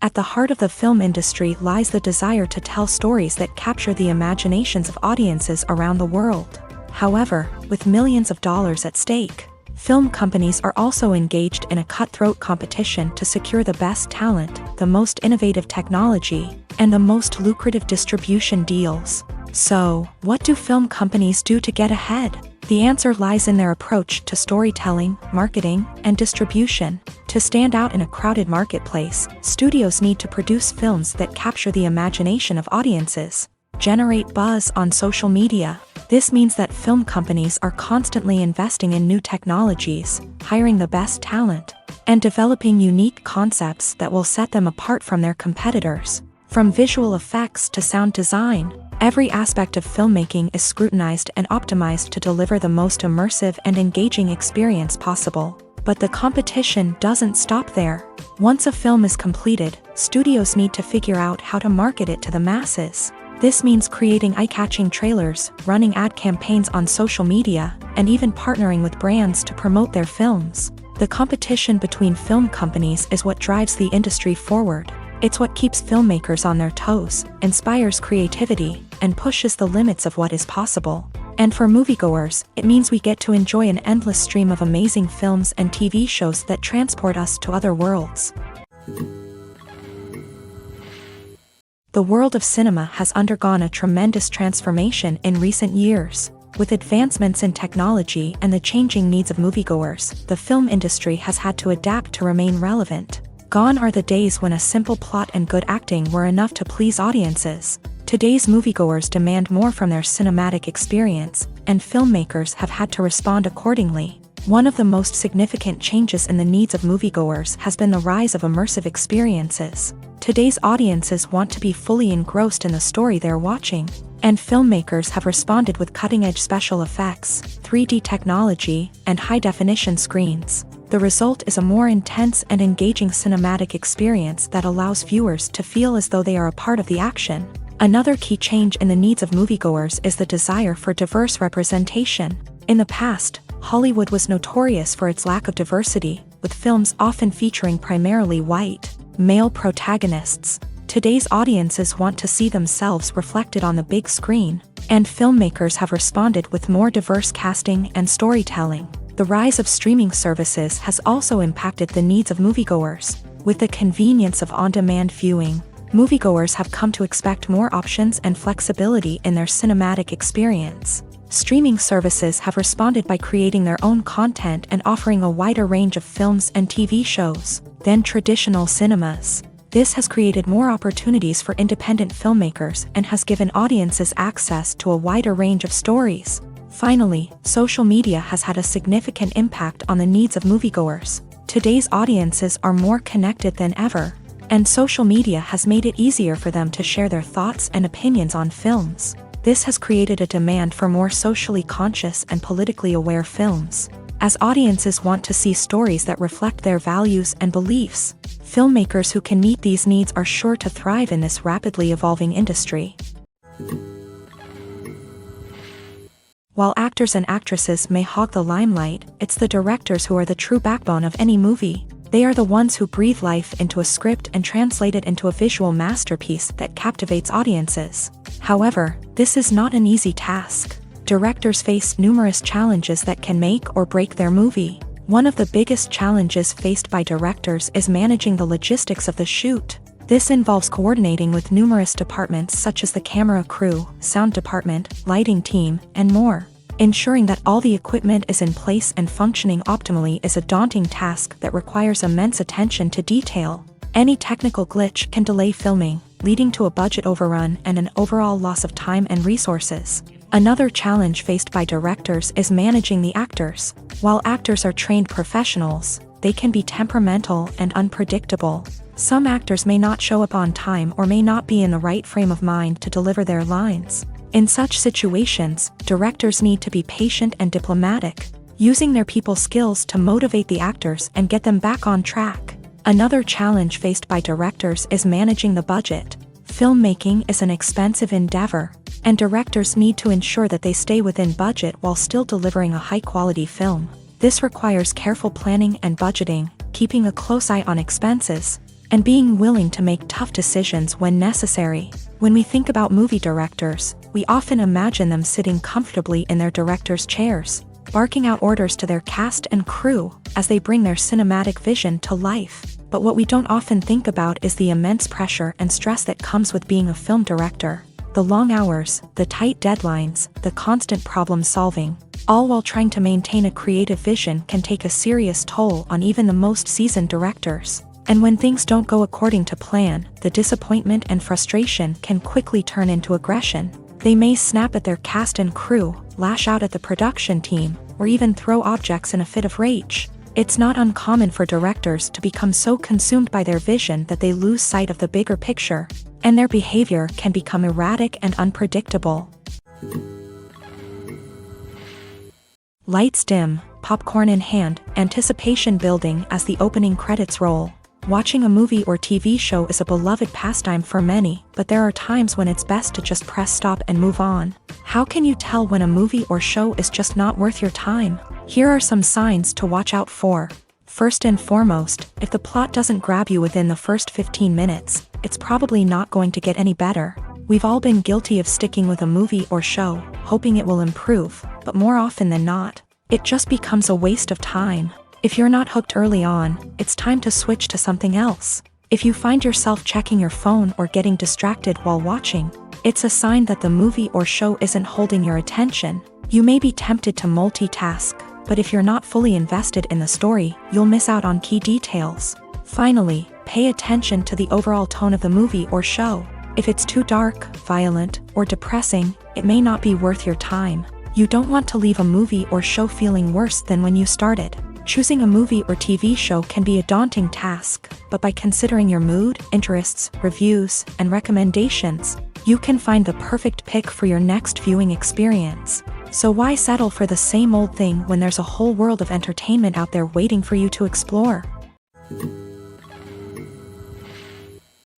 B: At the heart of the film industry lies the desire to tell stories that capture the imaginations of audiences around the world. However, with millions of dollars at stake, film companies are also engaged in a cutthroat competition to secure the best talent, the most innovative technology, and the most lucrative distribution deals. So, what do film companies do to get ahead? The answer lies in their approach to storytelling, marketing, and distribution. To stand out in a crowded marketplace, studios need to produce films that capture the imagination of audiences, generate buzz on social media. This means that film companies are constantly investing in new technologies, hiring the best talent, and developing unique concepts that will set them apart from their competitors. From visual effects to sound design, every aspect of filmmaking is scrutinized and optimized to deliver the most immersive and engaging experience possible. But the competition doesn't stop there. Once a film is completed, studios need to figure out how to market it to the masses. This means creating eye-catching trailers, running ad campaigns on social media, and even partnering with brands to promote their films. The competition between film companies is what drives the industry forward. It's what keeps filmmakers on their toes, inspires creativity, and pushes the limits of what is possible. And for moviegoers, it means we get to enjoy an endless stream of amazing films and TV shows that transport us to other worlds. The world of cinema has undergone a tremendous transformation in recent years. With advancements in technology and the changing needs of moviegoers, the film industry has had to adapt to remain relevant. Gone are the days when a simple plot and good acting were enough to please audiences. Today's moviegoers demand more from their cinematic experience, and filmmakers have had to respond accordingly. One of the most significant changes in the needs of moviegoers has been the rise of immersive experiences. Today's audiences want to be fully engrossed in the story they're watching, and filmmakers have responded with cutting-edge special effects, 3D technology, and high-definition screens. The result is a more intense and engaging cinematic experience that allows viewers to feel as though they are a part of the action. Another key change in the needs of moviegoers is the desire for diverse representation. In the past, Hollywood was notorious for its lack of diversity, with films often featuring primarily white, male protagonists. Today's audiences want to see themselves reflected on the big screen, and filmmakers have responded with more diverse casting and storytelling. The rise of streaming services has also impacted the needs of moviegoers. With the convenience of on-demand viewing, moviegoers have come to expect more options and flexibility in their cinematic experience. Streaming services have responded by creating their own content and offering a wider range of films and TV shows than traditional cinemas. This has created more opportunities for independent filmmakers and has given audiences access to a wider range of stories. Finally, social media has had a significant impact on the needs of moviegoers. Today's audiences are more connected than ever, and social media has made it easier for them to share their thoughts and opinions on films. This has created a demand for more socially conscious and politically aware films. As audiences want to see stories that reflect their values and beliefs, filmmakers who can meet these needs are sure to thrive in this rapidly evolving industry. While actors and actresses may hog the limelight, it's the directors who are the true backbone of any movie. They are the ones who breathe life into a script and translate it into a visual masterpiece that captivates audiences. However, this is not an easy task. Directors face numerous challenges that can make or break their movie. One of the biggest challenges faced by directors is managing the logistics of the shoot. This involves coordinating with numerous departments such as the camera crew, sound department, lighting team, and more. Ensuring that all the equipment is in place and functioning optimally is a daunting task that requires immense attention to detail. Any technical glitch can delay filming, leading to a budget overrun and an overall loss of time and resources. Another challenge faced by directors is managing the actors. While actors are trained professionals, they can be temperamental and unpredictable. Some actors may not show up on time or may not be in the right frame of mind to deliver their lines. In such situations, directors need to be patient and diplomatic, using their people skills to motivate the actors and get them back on track. Another challenge faced by directors is managing the budget. Filmmaking is an expensive endeavor, and directors need to ensure that they stay within budget while still delivering a high-quality film. This requires careful planning and budgeting, keeping a close eye on expenses, and being willing to make tough decisions when necessary. When we think about movie directors, we often imagine them sitting comfortably in their director's chairs, barking out orders to their cast and crew as they bring their cinematic vision to life. But what we don't often think about is the immense pressure and stress that comes with being a film director. The long hours, the tight deadlines, the constant problem solving. all while trying to maintain a creative vision can take a serious toll on even the most seasoned directors. And when things don't go according to plan, the disappointment and frustration can quickly turn into aggression. They may snap at their cast and crew, lash out at the production team, or even throw objects in a fit of rage. It's not uncommon for directors to become so consumed by their vision that they lose sight of the bigger picture, and their behavior can become erratic and unpredictable. Lights dim, popcorn in hand, anticipation building as the opening credits roll. Watching a movie or TV show is a beloved pastime for many, but there are times when it's best to just press stop and move on. How can you tell when a movie or show is just not worth your time? Here are some signs to watch out for. First and foremost, if the plot doesn't grab you within the first 15 minutes, it's probably not going to get any better. We've all been guilty of sticking with a movie or show, hoping it will improve, but more often than not, it just becomes a waste of time. If you're not hooked early on, it's time to switch to something else. If you find yourself checking your phone or getting distracted while watching, it's a sign that the movie or show isn't holding your attention. You may be tempted to multitask, but if you're not fully invested in the story, you'll miss out on key details. Finally, pay attention to the overall tone of the movie or show. If it's too dark, violent, or depressing, it may not be worth your time. You don't want to leave a movie or show feeling worse than when you started. Choosing a movie or TV show can be a daunting task, but by considering your mood, interests, reviews, and recommendations, you can find the perfect pick for your next viewing experience. So why settle for the same old thing when there's a whole world of entertainment out there waiting for you to explore?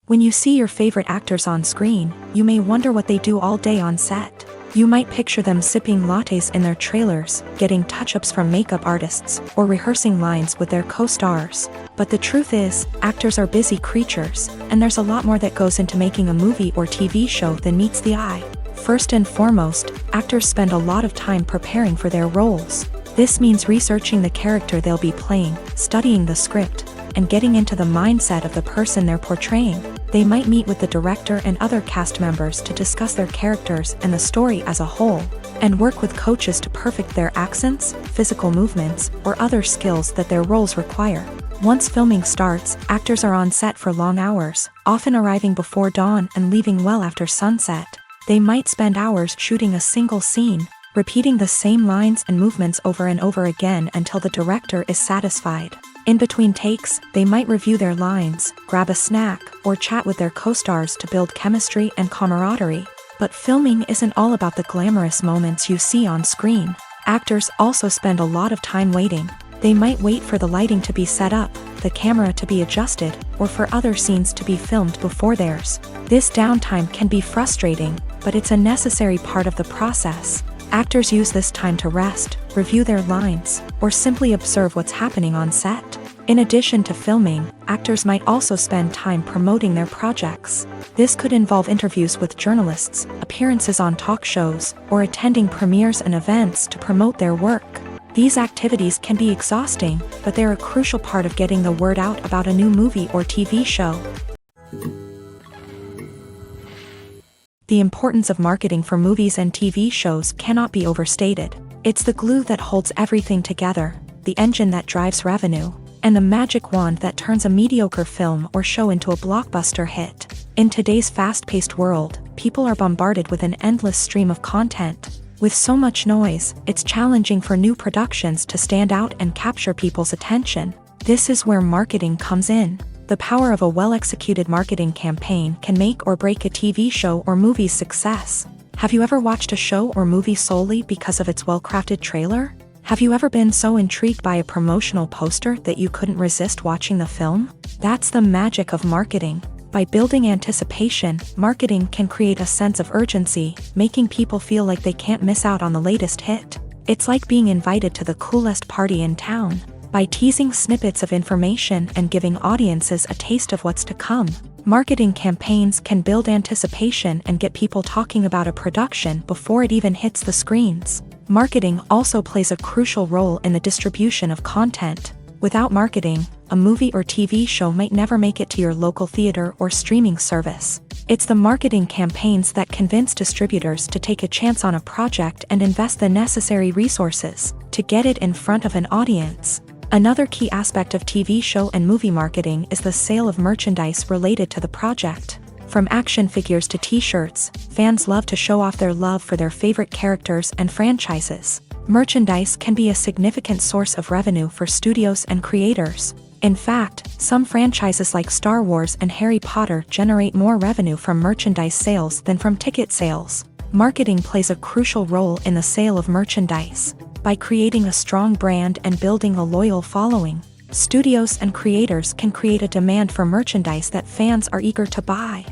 B: When you see your favorite actors on screen, you may wonder what they do all day on set. You might picture them sipping lattes in their trailers, getting touch-ups from makeup artists, or rehearsing lines with their co-stars. But the truth is, actors are busy creatures, and there's a lot more that goes into making a movie or TV show than meets the eye. First and foremost, actors spend a lot of time preparing for their roles. This means researching the character they'll be playing, studying the script, and getting into the mindset of the person they're portraying. They might meet with the director and other cast members to discuss their characters and the story as a whole, and work with coaches to perfect their accents, physical movements, or other skills that their roles require. Once filming starts, actors are on set for long hours, often arriving before dawn and leaving well after sunset. They might spend hours shooting a single scene, repeating the same lines and movements over and over again until the director is satisfied. In between takes, they might review their lines, grab a snack, or chat with their co-stars to build chemistry and camaraderie. But filming isn't all about the glamorous moments you see on screen. Actors also spend a lot of time waiting. They might wait for the lighting to be set up, the camera to be adjusted, or for other scenes to be filmed before theirs. This downtime can be frustrating, but it's a necessary part of the process. Actors use this time to rest, review their lines, or simply observe what's happening on set. In addition to filming, actors might also spend time promoting their projects. This could involve interviews with journalists, appearances on talk shows, or attending premieres and events to promote their work. These activities can be exhausting, but they're a crucial part of getting the word out about a new movie or TV show. The importance of marketing for movies and TV shows cannot be overstated. It's the glue that holds everything together, the engine that drives revenue, and the magic wand that turns a mediocre film or show into a blockbuster hit. In today's fast-paced world, people are bombarded with an endless stream of content. With so much noise, it's challenging for new productions to stand out and capture people's attention. This is where marketing comes in. The power of a well-executed marketing campaign can make or break a TV show or movie's success. Have you ever watched a show or movie solely because of its well-crafted trailer? Have you ever been so intrigued by a promotional poster that you couldn't resist watching the film? That's the magic of marketing. By building anticipation, marketing can create a sense of urgency, making people feel like they can't miss out on the latest hit. It's like being invited to the coolest party in town. By teasing snippets of information and giving audiences a taste of what's to come, marketing campaigns can build anticipation and get people talking about a production before it even hits the screens. Marketing also plays a crucial role in the distribution of content. Without marketing, a movie or TV show might never make it to your local theater or streaming service. It's the marketing campaigns that convince distributors to take a chance on a project and invest the necessary resources to get it in front of an audience. Another key aspect of TV show and movie marketing is the sale of merchandise related to the project. From action figures to t-shirts, fans love to show off their love for their favorite characters and franchises. Merchandise can be a significant source of revenue for studios and creators. In fact, some franchises like Star Wars and Harry Potter generate more revenue from merchandise sales than from ticket sales. Marketing plays a crucial role in the sale of merchandise. By creating a strong brand and building a loyal following, studios and creators can create a demand for merchandise that fans are eager to buy.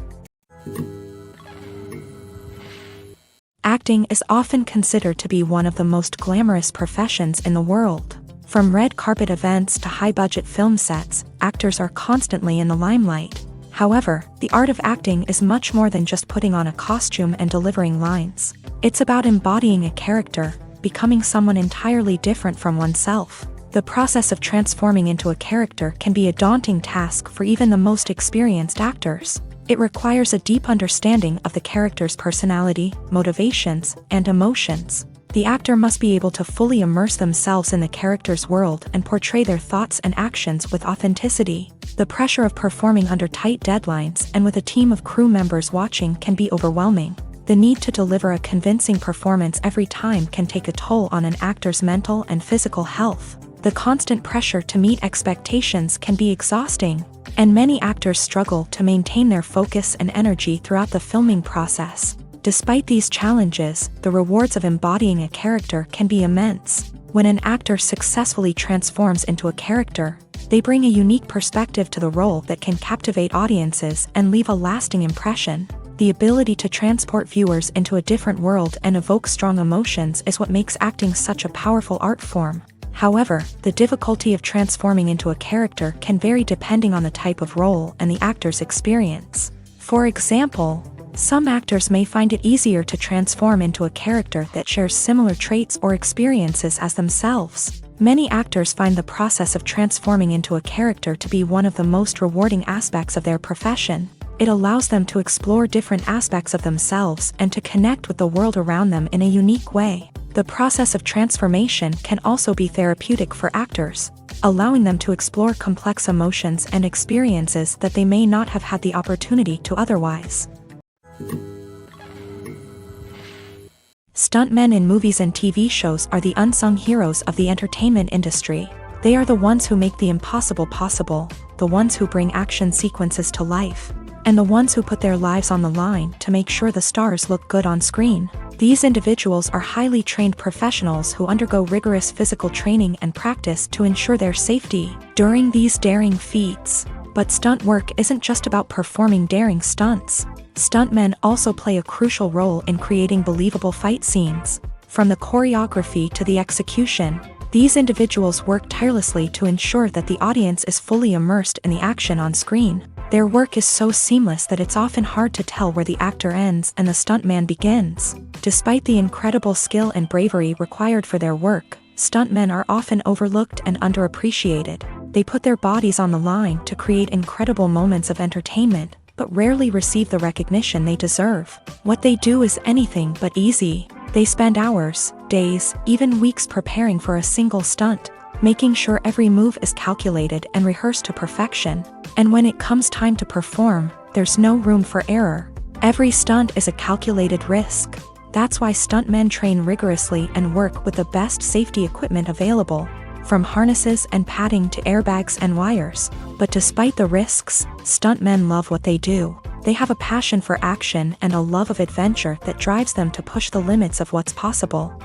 B: Acting is often considered to be one of the most glamorous professions in the world. From red carpet events to high-budget film sets, actors are constantly in the limelight. However, the art of acting is much more than just putting on a costume and delivering lines. It's about embodying a character, becoming someone entirely different from oneself. The process of transforming into a character can be a daunting task for even the most experienced actors. It requires a deep understanding of the character's personality, motivations, and emotions. The actor must be able to fully immerse themselves in the character's world and portray their thoughts and actions with authenticity. The pressure of performing under tight deadlines and with a team of crew members watching can be overwhelming. The need to deliver a convincing performance every time can take a toll on an actor's mental and physical health. The constant pressure to meet expectations can be exhausting, and many actors struggle to maintain their focus and energy throughout the filming process. Despite these challenges, the rewards of embodying a character can be immense. When an actor successfully transforms into a character, they bring a unique perspective to the role that can captivate audiences and leave a lasting impression. The ability to transport viewers into a different world and evoke strong emotions is what makes acting such a powerful art form. However, the difficulty of transforming into a character can vary depending on the type of role and the actor's experience. For example, some actors may find it easier to transform into a character that shares similar traits or experiences as themselves. Many actors find the process of transforming into a character to be one of the most rewarding aspects of their profession. It allows them to explore different aspects of themselves and to connect with the world around them in a unique way. The process of transformation can also be therapeutic for actors, allowing them to explore complex emotions and experiences that they may not have had the opportunity to otherwise. Stuntmen in movies and TV shows are the unsung heroes of the entertainment industry. They are the ones who make the impossible possible, the ones who bring action sequences to life, and the ones who put their lives on the line to make sure the stars look good on screen. These individuals are highly trained professionals who undergo rigorous physical training and practice to ensure their safety during these daring feats. But stunt work isn't just about performing daring stunts. Stuntmen also play a crucial role in creating believable fight scenes. From the choreography to the execution, these individuals work tirelessly to ensure that the audience is fully immersed in the action on screen. Their work is so seamless that it's often hard to tell where the actor ends and the stuntman begins. Despite the incredible skill and bravery required for their work, stuntmen are often overlooked and underappreciated. They put their bodies on the line to create incredible moments of entertainment, but rarely receive the recognition they deserve. What they do is anything but easy. They spend hours, days, even weeks preparing for a single stunt, making sure every move is calculated and rehearsed to perfection. And when it comes time to perform, there's no room for error. Every stunt is a calculated risk. That's why stuntmen train rigorously and work with the best safety equipment available, from harnesses and padding to airbags and wires. But despite the risks, stuntmen love what they do. They have a passion for action and a love of adventure that drives them to push the limits of what's possible.